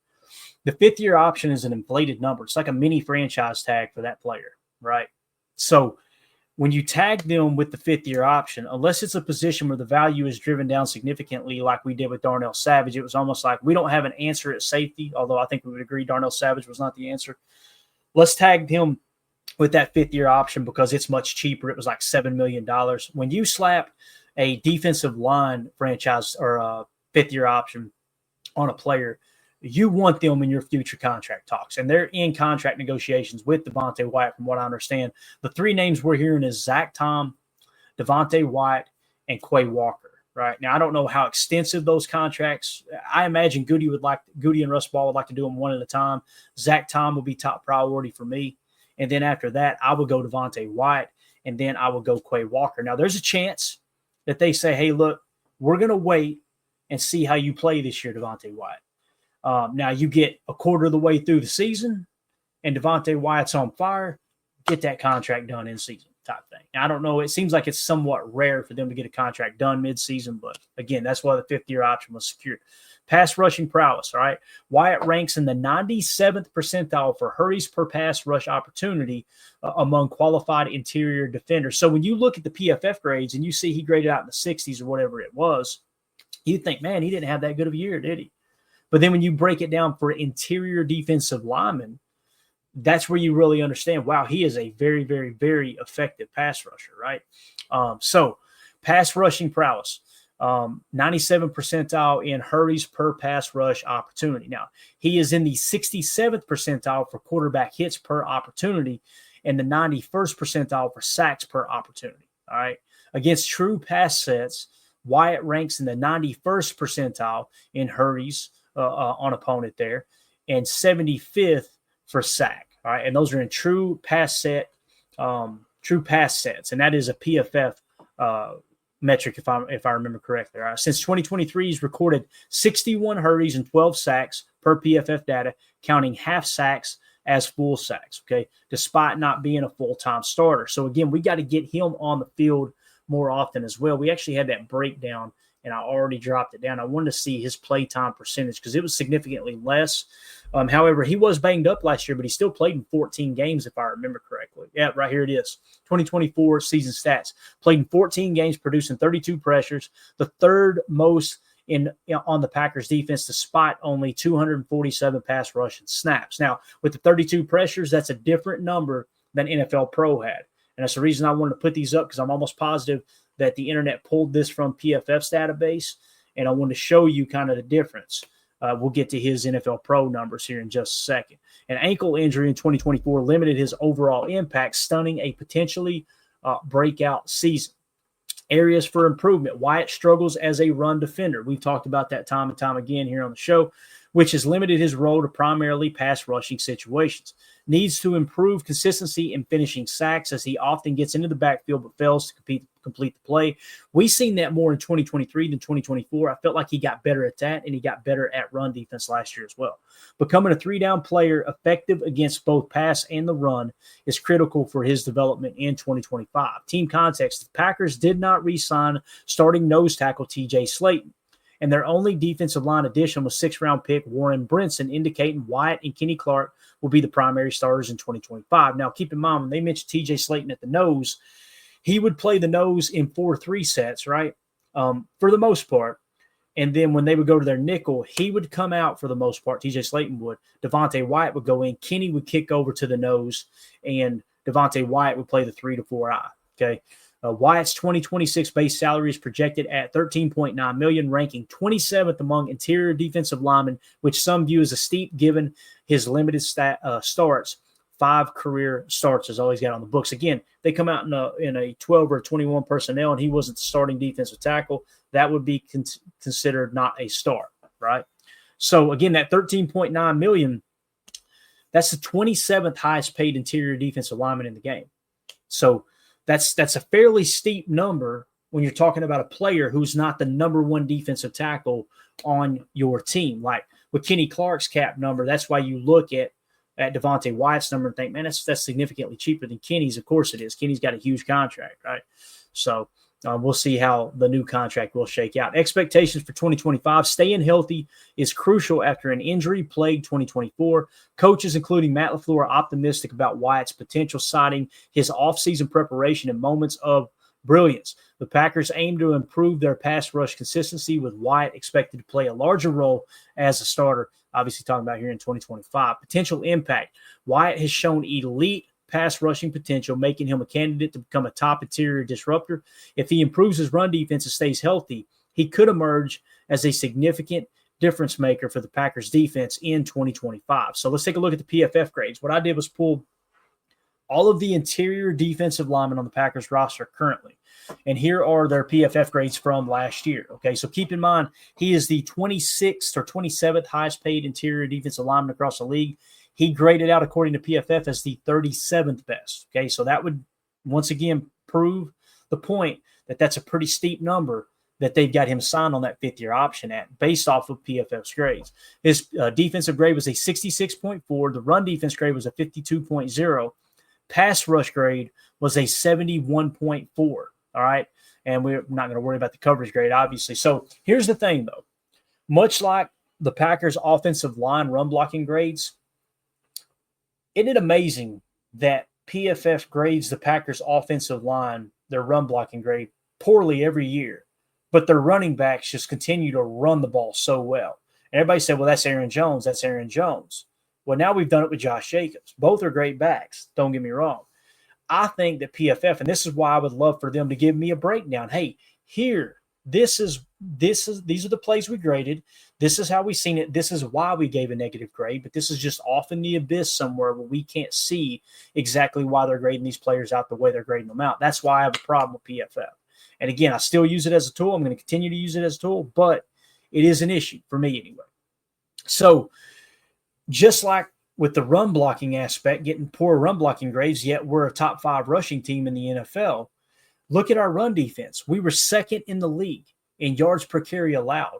The fifth-year option is an inflated number. It's like a mini franchise tag for that player, right? So when you tag them with the fifth-year option, unless it's a position where the value is driven down significantly like we did with Darnell Savage, it was almost like we don't have an answer at safety, although I think we would agree Darnell Savage was not the answer. Let's tag him with that fifth-year option because it's much cheaper. It was like $7 million. When you slap a defensive line franchise or a fifth-year option on a player, you want them in your future contract talks. And they're in contract negotiations with Devontae Wyatt, from what I understand. The three names we're hearing is Zach Tom, Devontae Wyatt, and Quay Walker. Right now, I don't know how extensive those contracts. I imagine Goody and Russ Ball would like to do them one at a time. Zach Tom will be top priority for me. And then after that, I would go Devontae Wyatt, and then I would go Quay Walker. Now, there's a chance that they say, hey, look, we're going to wait and see how you play this year, Devontae Wyatt. Now you get a quarter of the way through the season and Devontae Wyatt's on fire, get that contract done in season type thing. Now, I don't know. It seems like it's somewhat rare for them to get a contract done mid-season, but again, that's why the fifth-year option was secured. Pass rushing prowess, all right? Wyatt ranks in the 97th percentile for hurries per pass rush opportunity among qualified interior defenders. So when you look at the PFF grades and you see he graded out in the 60s or whatever it was, you'd think, man, he didn't have that good of a year, did he? But then when you break it down for interior defensive linemen, that's where you really understand, wow, he is a very, very, very effective pass rusher, right? So pass rushing prowess, 97th percentile in hurries per pass rush opportunity. Now, he is in the 67th percentile for quarterback hits per opportunity and the 91st percentile for sacks per opportunity, all right? Against true pass sets, Wyatt ranks in the 91st percentile in hurries on opponent there, and 75th for sack. All right, and those are in true pass sets, and that is a PFF metric if I remember correctly. All right, since 2023, he's recorded 61 hurries and 12 sacks per PFF data, counting half sacks as full sacks, okay, despite not being a full-time starter. So, again, we got to get him on the field more often as well. We actually had that breakdown, and I already dropped it down. I wanted to see his playtime percentage because it was significantly less. However, he was banged up last year, but he still played in 14 games, if I remember correctly. Yeah, right here it is. 2024 season stats. Played in 14 games, producing 32 pressures, the third most on the Packers defense, despite only 247 pass rush and snaps. Now, with the 32 pressures, that's a different number than NFL Pro had. And that's the reason I wanted to put these up, because I'm almost positive that the internet pulled this from PFF's database, and I want to show you kind of the difference. We'll get to his NFL Pro numbers here in just a second. An ankle injury in 2024 limited his overall impact, stunning a potentially breakout season. Areas for improvement. Wyatt struggles as a run defender. We've talked about that time and time again here on the show, which has limited his role to primarily pass rushing situations. Needs to improve consistency in finishing sacks, as he often gets into the backfield but fails to complete the play. We've seen that more in 2023 than 2024. I felt like he got better at that, and he got better at run defense last year as well. Becoming a three-down player effective against both pass and the run is critical for his development in 2025. Team context: the Packers did not re-sign starting nose tackle TJ Slayton, and their only defensive line addition was sixth-round pick Warren Brinson, indicating Wyatt and Kenny Clark will be the primary starters in 2025. Now, keep in mind, when they mentioned TJ Slayton at the nose, he would play the nose in 4-3 sets, right, for the most part. And then when they would go to their nickel, he would come out for the most part. TJ Slayton would. Devontae Wyatt would go in. Kenny would kick over to the nose, and Devontae Wyatt would play the 3-4 eye, okay? Wyatt's 2026 base salary is projected at $13.9 million, ranking 27th among interior defensive linemen, which some view as a steep given his limited starts. 5 career starts is all he's got on the books. Again, they come out in a 12 or 21 personnel, and he wasn't the starting defensive tackle. That would be considered not a start, right? So, again, that $13.9 million, that's the 27th highest paid interior defensive lineman in the game. So, that's a fairly steep number when you're talking about a player who's not the number one defensive tackle on your team. Like with Kenny Clark's cap number, that's why you look at Devontae Wyatt's number and think, man, that's significantly cheaper than Kenny's. Of course it is. Kenny's got a huge contract, right? So we'll see how the new contract will shake out. Expectations for 2025. Staying healthy is crucial after an injury-plagued 2024. Coaches, including Matt LaFleur, are optimistic about Wyatt's potential, citing his offseason preparation and moments of brilliance. The Packers aim to improve their pass rush consistency, with Wyatt expected to play a larger role as a starter, obviously talking about here in 2025. Potential impact. Wyatt has shown elite pass rushing potential, making him a candidate to become a top interior disruptor. If he improves his run defense and stays healthy, he could emerge as a significant difference maker for the Packers defense in 2025. So let's take a look at the PFF grades. What I did was pull all of the interior defensive linemen on the Packers roster currently, and here are their PFF grades from last year. Okay, so keep in mind, he is the 26th or 27th highest paid interior defensive lineman across the league. He graded out, according to PFF, as the 37th best. Okay, so that would once again prove the point that that's a pretty steep number that they've got him signed on that fifth-year option at, based off of PFF's grades. His defensive grade was a 66.4. The run defense grade was a 52.0. Pass rush grade was a 71.4. All right, and we're not going to worry about the coverage grade, obviously. So here's the thing, though. Much like the Packers' offensive line run blocking grades, isn't it amazing that PFF grades the Packers' offensive line, their run blocking grade, poorly every year, but their running backs just continue to run the ball so well? And everybody said, well, that's Aaron Jones. That's Aaron Jones. Well, now we've done it with Josh Jacobs. Both are great backs. Don't get me wrong. I think that PFF, and this is why I would love for them to give me a breakdown. Hey, here, these are the plays we graded. This is how we seen it. This is why we gave a negative grade, but this is just off in the abyss somewhere where we can't see exactly why they're grading these players out the way they're grading them out. That's why I have a problem with PFF. And again, I still use it as a tool. I'm going to continue to use it as a tool, but it is an issue for me anyway. So just like with the run blocking aspect, getting poor run blocking grades, yet we're a top 5 rushing team in the NFL. Look at our run defense. We were second in the league in yards per carry allowed.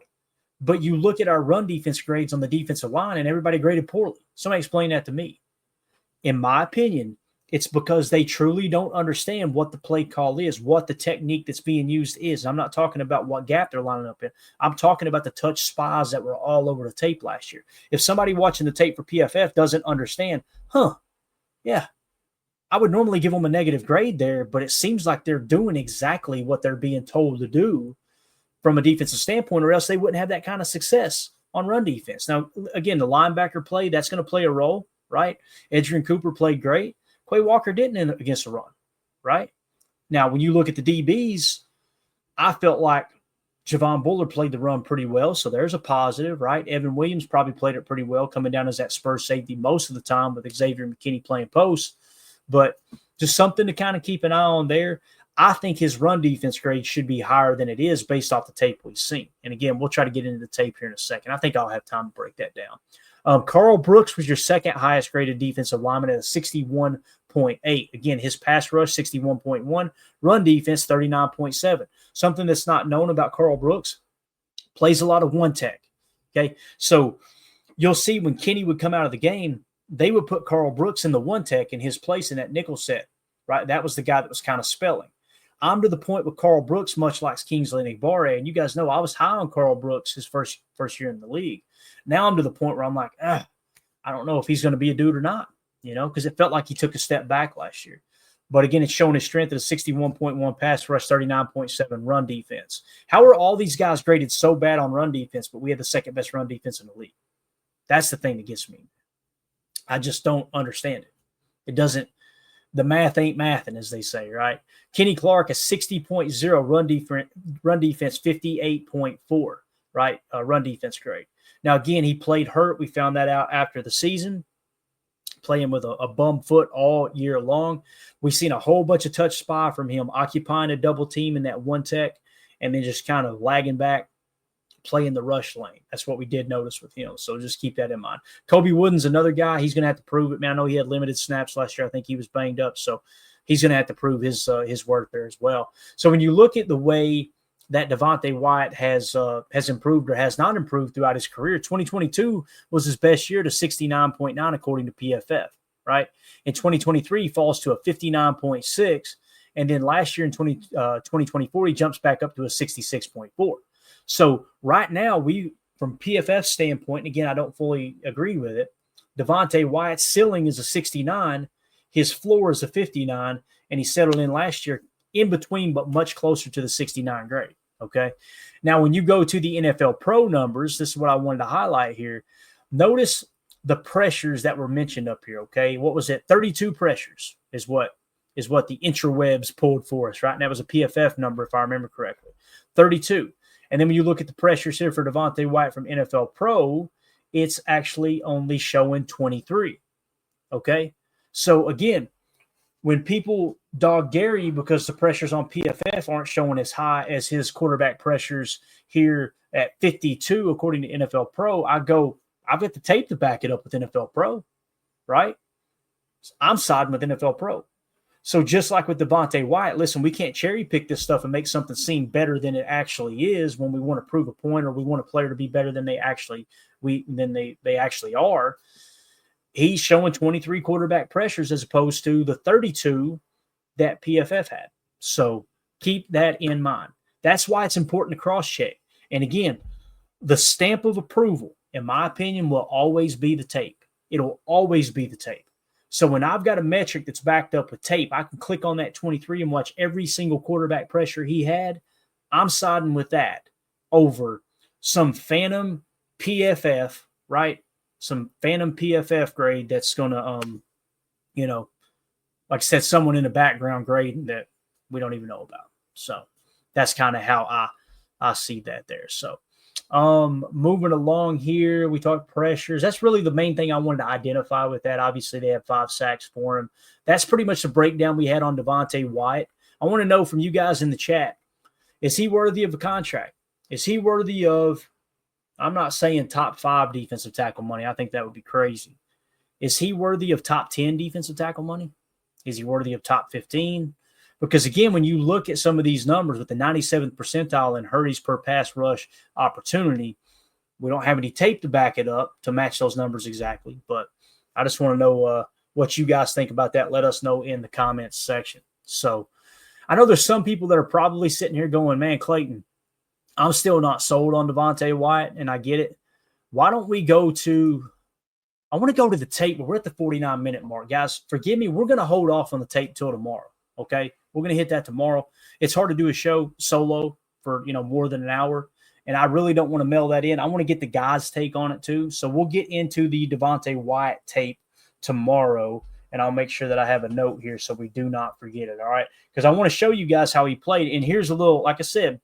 But you look at our run defense grades on the defensive line, and everybody graded poorly. Somebody explain that to me. in my opinion, it's because they truly don't understand what the play call is, what the technique that's being used is. I'm not talking about what gap they're lining up in. I'm talking about the touch spies that were all over the tape last year. If somebody watching the tape for PFF doesn't understand, yeah, I would normally give them a negative grade there, but it seems like they're doing exactly what they're being told to do from a defensive standpoint, or else they wouldn't have that kind of success on run defense. Now, again, the linebacker play, that's going to play a role, right? Adrian Cooper played great. Quay Walker didn't against the run, right? Now, when you look at the DBs, I felt like Javon Bullard played the run pretty well, so there's a positive, right? Evan Williams probably played it pretty well, coming down as that Spurs safety most of the time with Xavier McKinney playing post. But just something to kind of keep an eye on there. I think his run defense grade should be higher than it is based off the tape we've seen. And again, we'll try to get into the tape here in a second. I think I'll have time to break that down. Carl Brooks was your second highest graded defensive lineman at a 61.8. Again, his pass rush, 61.1. Run defense, 39.7. Something that's not known about Carl Brooks, plays a lot of one tech. Okay, so you'll see when Kenny would come out of the game, they would put Carl Brooks in the one tech in his place in that nickel set, right? That was the guy that was kind of spelling. I'm to the point with Carl Brooks, much like Kingsley Enagbare, and you guys know I was high on Carl Brooks his first year in the league. Now I'm to the point where I'm like, I don't know if he's going to be a dude or not, because it felt like he took a step back last year. But again, it's showing his strength at a 61.1 pass rush, 39.7 run defense. How are all these guys graded so bad on run defense, but we have the second best run defense in the league? That's the thing that gets me. I just don't understand it. It doesn't. The math ain't mathing, as they say, right? Kenny Clark, a 60.0 run defense, 58.4, right? Run defense grade. Now, again, he played hurt. We found that out after the season, playing with a bum foot all year long. We've seen a whole bunch of touch spy from him, occupying a double team in that one tech, and then just kind of lagging back, playing the rush lane. That's what we did notice with him. So just keep that in mind. Kobe Wooden's another guy. He's going to have to prove it. Man, I know he had limited snaps last year. I think he was banged up. So he's going to have to prove his worth there as well. So when you look at the way that Devontae Wyatt has improved or has not improved throughout his career, 2022 was his best year to 69.9 according to PFF, right? In 2023, he falls to a 59.6. And then last year in 2024, he jumps back up to a 66.4. So right now, from PFF's standpoint, and again, I don't fully agree with it, Devontae Wyatt's ceiling is a 69, his floor is a 59, and he settled in last year in between, but much closer to the 69 grade, okay? Now, when you go to the NFL Pro numbers, this is what I wanted to highlight here. Notice the pressures that were mentioned up here, okay? What was it? 32 pressures is what the interwebs pulled for us, right? And that was a PFF number, if I remember correctly. 32. And then when you look at the pressures here for Devontae Wyatt from NFL Pro, it's actually only showing 23. Okay? So, again, when people dog Gary because the pressures on PFF aren't showing as high as his quarterback pressures here at 52, according to NFL Pro, I've got the tape to back it up with NFL Pro, right? I'm siding with NFL Pro. So just like with Devontae Wyatt, listen, we can't cherry pick this stuff and make something seem better than it actually is when we want to prove a point or we want a player to be better than they actually are. He's showing 23 quarterback pressures as opposed to the 32 that PFF had. So keep that in mind. That's why it's important to cross-check. And again, the stamp of approval, in my opinion, will always be the tape. It'll always be the tape. So when I've got a metric that's backed up with tape, I can click on that 23 and watch every single quarterback pressure he had. I'm siding with that over some phantom PFF, right? Some phantom PFF grade that's going to, like I said, someone in the background grading that we don't even know about. So that's kind of how I see that there. So moving along here, we talked pressures. That's really the main thing I wanted to identify with that. Obviously, they have 5 sacks for him. That's pretty much the breakdown we had on Devontae Wyatt. I want to know from you guys in the chat, is he worthy of a contract? Is he worthy of, I'm not saying top 5 defensive tackle money. I think that would be crazy. Is he worthy of top 10 defensive tackle money? Is he worthy of top 15? Because, again, when you look at some of these numbers with the 97th percentile in hurries per pass rush opportunity, we don't have any tape to back it up to match those numbers exactly. But I just want to know what you guys think about that. Let us know in the comments section. So I know there's some people that are probably sitting here going, man, Clayton, I'm still not sold on Devontae Wyatt, and I get it. Why don't we go to – I want to go to the tape, but we're at the 49-minute mark. Guys, forgive me. We're going to hold off on the tape till tomorrow, okay? We're going to hit that tomorrow. It's hard to do a show solo for, more than an hour, and I really don't want to mail that in. I want to get the guys' take on it too. So we'll get into the Devontae Wyatt tape tomorrow, and I'll make sure that I have a note here so we do not forget it, all right? Because I want to show you guys how he played. And here's a little, like I said,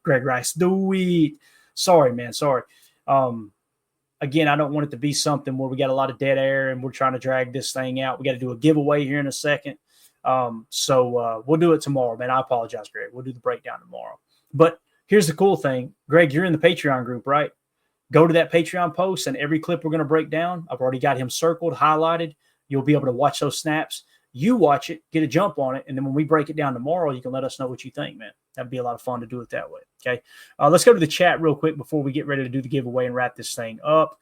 Greg Rice, do it. Sorry, man, sorry. Again, I don't want it to be something where we got a lot of dead air and we're trying to drag this thing out. We got to do a giveaway here in a second. So we'll do it tomorrow, man. I apologize, Greg. We'll do the breakdown tomorrow. But here's the cool thing. Greg, you're in the Patreon group, right? Go to that Patreon post, and every clip we're going to break down, I've already got him circled, highlighted. You'll be able to watch those snaps. You watch it, get a jump on it, and then when we break it down tomorrow, you can let us know what you think, man. That'd be a lot of fun to do it that way, okay? Let's go to the chat real quick before we get ready to do the giveaway and wrap this thing up.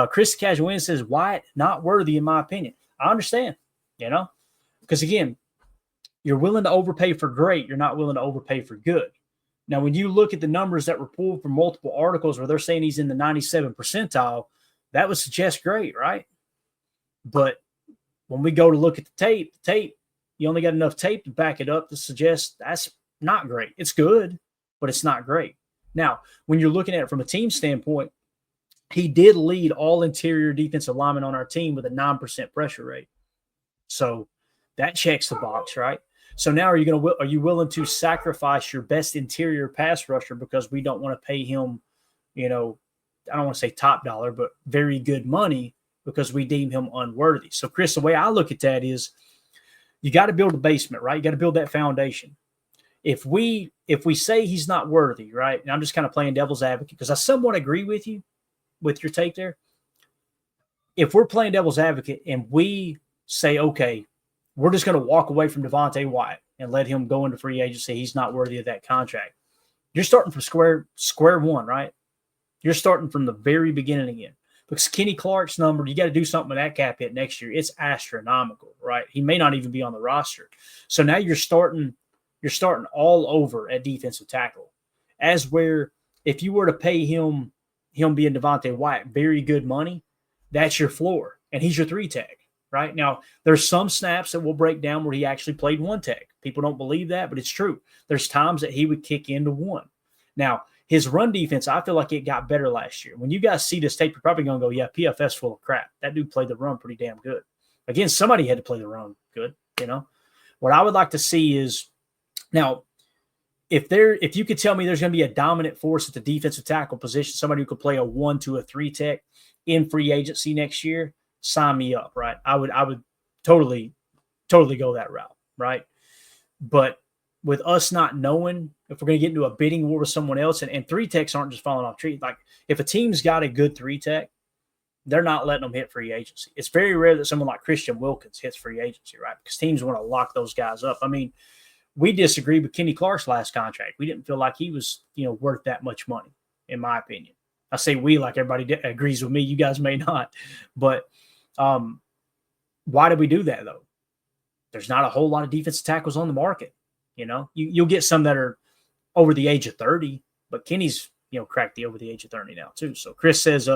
Chris Casualin says, Wyatt, not worthy in my opinion. I understand, because, again, you're willing to overpay for great. You're not willing to overpay for good. Now, when you look at the numbers that were pulled from multiple articles where they're saying he's in the 97 percentile, that would suggest great, right? But when we go to look at the tape, you only got enough tape to back it up to suggest that's not great. It's good, but it's not great. Now, when you're looking at it from a team standpoint, he did lead all interior defensive linemen on our team with a 9% pressure rate. So that checks the box, right? So now are you willing to sacrifice your best interior pass rusher because we don't want to pay him, I don't want to say top dollar, but very good money because we deem him unworthy. So, Chris, the way I look at that is you got to build a basement, right? You got to build that foundation. If we say he's not worthy, right, and I'm just kind of playing devil's advocate because I somewhat agree with you with your take there. If we're playing devil's advocate and we say, okay, we're just going to walk away from Devontae Wyatt and let him go into free agency, he's not worthy of that contract. You're starting from square one, right? You're starting from the very beginning again. Because Kenny Clark's number, you got to do something with that cap hit next year. It's astronomical, right? He may not even be on the roster. So now you're starting all over at defensive tackle. As where if you were to pay him being Devontae Wyatt very good money, that's your floor. And he's your 3-tech, right? Now, there's some snaps that will break down where he actually played 1-tech. People don't believe that, but it's true. There's times that he would kick into 1. Now, his run defense, I feel like it got better last year. When you guys see this tape, you're probably going to go, yeah, PFS full of crap. That dude played the run pretty damn good. Again, somebody had to play the run good, What I would like to see is, now, if you could tell me there's going to be a dominant force at the defensive tackle position, somebody who could play a 1 to a 3-tech in free agency next year, sign me up, right? I would totally go that route, right? But with us not knowing if we're going to get into a bidding war with someone else, and 3-techs aren't just falling off trees. Like, if a team's got a good 3-tech, they're not letting them hit free agency. It's very rare that someone like Christian Wilkins hits free agency, right? Because teams want to lock those guys up. I mean, we disagreed with Kenny Clark's last contract. We didn't feel like he was, worth that much money, in my opinion. I say we like everybody agrees with me. You guys may not. But why did we do that, though? There's not a whole lot of defensive tackles on the market. You'll get some that are over the age of 30, but Kenny's, cracked the over the age of 30 now too. So Chris says,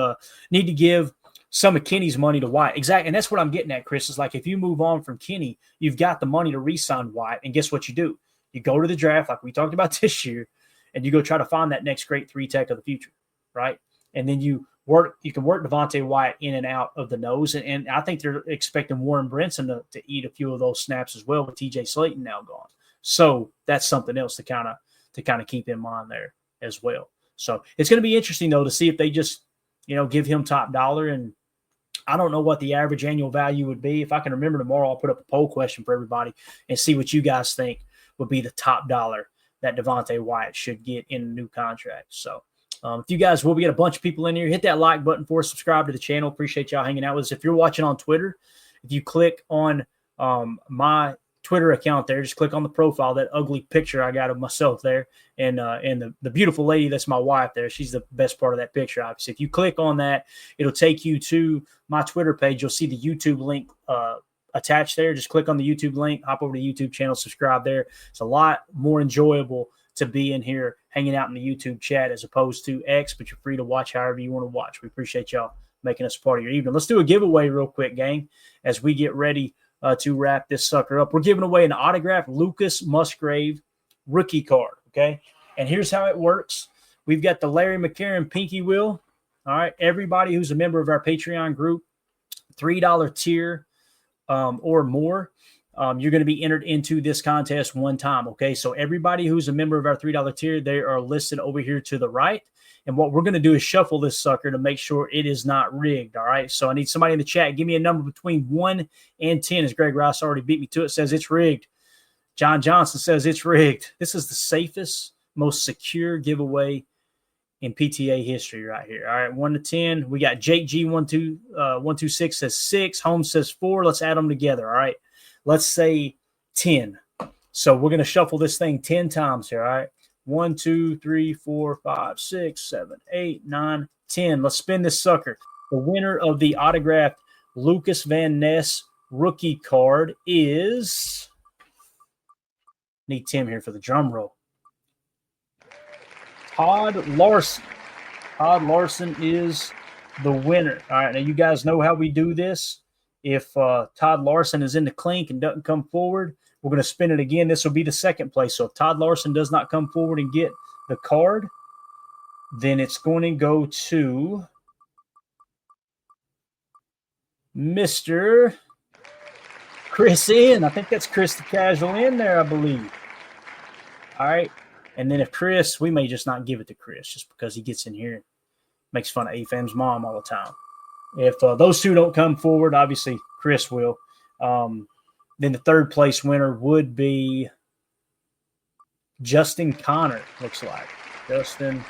need to give some of Kenny's money to Wyatt. Exactly. And that's what I'm getting at, Chris, is like, if you move on from Kenny, you've got the money to re-sign Wyatt. And guess what you do? You go to the draft, like we talked about this year, and you go try to find that next great 3-tech of the future. Right. And then you can work Devontae Wyatt in and out of the nose. And I think they're expecting Warren Brinson to eat a few of those snaps as well with TJ Slayton now gone. So that's something else to kind of keep in mind there as well. So it's going to be interesting, though, to see if they just, give him top dollar. And I don't know what the average annual value would be. If I can remember tomorrow, I'll put up a poll question for everybody and see what you guys think would be the top dollar that Devontae Wyatt should get in a new contract. So if you guys will, we get a bunch of people in here. Hit that like button for us, subscribe to the channel. Appreciate y'all hanging out with us. If you're watching on Twitter, if you click on my Twitter account there. Just click on the profile, that ugly picture I got of myself there, and the beautiful lady that's my wife there. She's the best part of that picture, obviously. If you click on that, it'll take you to my Twitter page. You'll see the YouTube link attached there. Just click on the YouTube link, hop over to the YouTube channel, subscribe there. It's a lot more enjoyable to be in here hanging out in the YouTube chat as opposed to X, but you're free to watch however you want to watch. We appreciate y'all making us part of your evening. Let's do a giveaway real quick, gang, as we get ready to wrap this sucker up. We're giving away an autographed Lucas Musgrave rookie card, okay? And here's how it works. We've got the Larry McCarron pinky wheel. All right, everybody who's a member of our Patreon group, $3 tier or more, you're going to be entered into this contest one time, okay? So everybody who's a member of our $3 tier, they are listed over here to the right. And what we're going to do is shuffle this sucker to make sure it is not rigged, all right? So I need somebody in the chat. Give me a number between 1 and 10, as Greg Ross already beat me to it, says it's rigged. John Johnson says it's rigged. This is the safest, most secure giveaway in PTA history right here. All right, 1 to 10. We got Jake G126 says 6. Holmes says 4. Let's add them together, all right? Let's say 10. So we're going to shuffle this thing 10 times here, all right? 1, 2, 3, 4, 5, 6, 7, 8, 9, 10. Let's spin this sucker. The winner of the autographed Lucas Van Ness rookie card is... Need Tim here for the drum roll. Todd Larson. Todd Larson is the winner. All right, now you guys know how we do this. If Todd Larson is in the clink and doesn't come forward, we're going to spin it again. This will be the second place. So if Todd Larson does not come forward and get the card, then it's going to go to Mr. Chris in. I think that's Chris the Casual in there, I believe. All right. And then if Chris, we may just not give it to Chris just because he gets in here and makes fun of AFAM's mom all the time. If those two don't come forward, obviously Chris will. Then the third place winner would be Justin Connor, looks like. Justin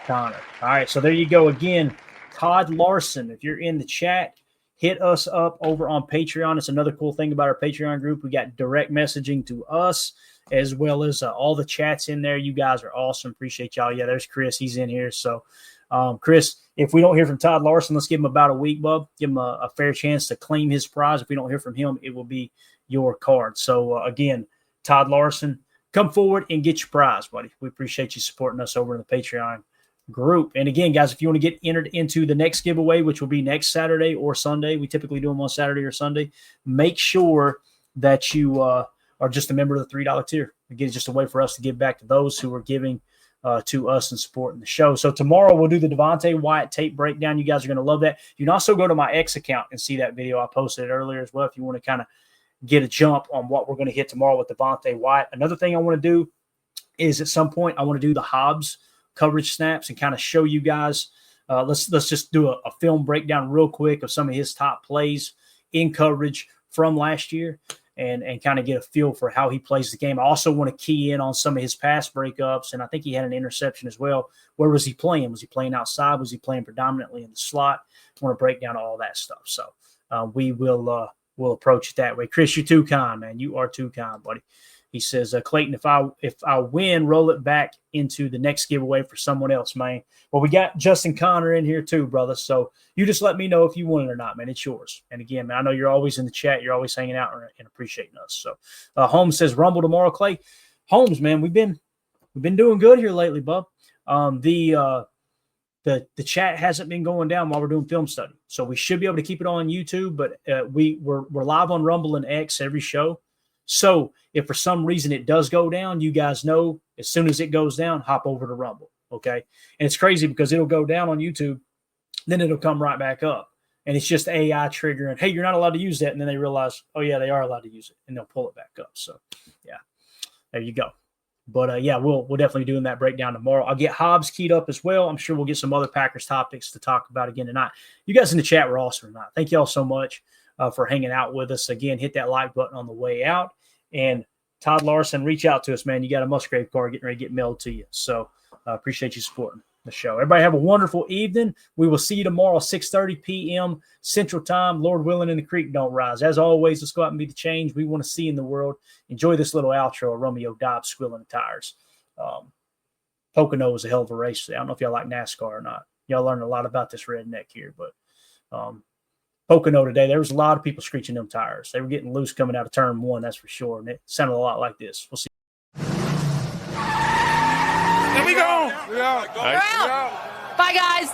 Connor. All right, so there you go. Again, Todd Larson, if you're in the chat, hit us up over on Patreon. It's another cool thing about our Patreon group. We got direct messaging to us as well as all the chats in there. You guys are awesome. Appreciate y'all. Yeah, there's Chris. He's in here. So, Chris, if we don't hear from Todd Larson, let's give him about a week, bub. Give him a fair chance to claim his prize. If we don't hear from him, it will be your card. So, again, Todd Larson, come forward and get your prize, buddy. We appreciate you supporting us over in the Patreon group. And again, guys, if you want to get entered into the next giveaway, which will be next Saturday or Sunday, we typically do them on Saturday or Sunday, make sure that you are just a member of the $3 tier. Again, it's just a way for us to give back to those who are giving to us and supporting the show. So tomorrow we'll do the Devontae Wyatt tape breakdown. You guys are going to love that. You can also go to my X account and see that video. I posted it earlier as well if you want to kind of get a jump on what we're going to hit tomorrow with Devontae Wyatt. Another thing I want to do is at some point I want to do the Hobbs coverage snaps and kind of show you guys. Let's just do a film breakdown real quick of some of his top plays in coverage from last year and kind of get a feel for how he plays the game. I also want to key in on some of his pass breakups, and I think he had an interception as well. Where was he playing? Was he playing outside? Was he playing predominantly in the slot? I want to break down all that stuff. So we will we'll approach it that way. Chris, you're too kind, man. You are too kind, buddy. He says, Clayton, if I win, roll it back into the next giveaway for someone else, man. Well, we got Justin Connor in here too, brother. So you just let me know if you want it or not, man. It's yours. And again, man, I know you're always in the chat. You're always hanging out and appreciating us. So Holmes says, Rumble tomorrow, Clay. Holmes, man, we've been doing good here lately, bub. The chat hasn't been going down while we're doing film study. So we should be able to keep it on YouTube, but we're live on Rumble and X every show. So if for some reason it does go down, you guys know as soon as it goes down, hop over to Rumble, okay? And it's crazy because it'll go down on YouTube, then it'll come right back up. And it's just AI triggering, hey, you're not allowed to use that. And then they realize, oh, yeah, they are allowed to use it. And they'll pull it back up. So, yeah, there you go. But, yeah, we'll definitely doing that breakdown tomorrow. I'll get Hobbs keyed up as well. I'm sure we'll get some other Packers topics to talk about again tonight. You guys in the chat were awesome tonight. Thank you all so much for hanging out with us. Again, hit that like button on the way out. And Todd Larson, reach out to us, man. You got a Musgrave card getting ready to get mailed to you. So appreciate you supporting. the show. Everybody have a wonderful evening. We will see you tomorrow, 6:30 p.m. Central Time. Lord willing, and the creek don't rise. As always, let's go out and be the change we want to see in the world. Enjoy this little outro of Romeo Dobbs squealing the tires. Pocono was a hell of a race. I don't know if y'all like NASCAR or not. Y'all learned a lot about this redneck here, but Pocono today, there was a lot of people screeching them tires. They were getting loose coming out of turn 1, that's for sure. And it sounded a lot like this. We'll see. Here we go. Bye, guys.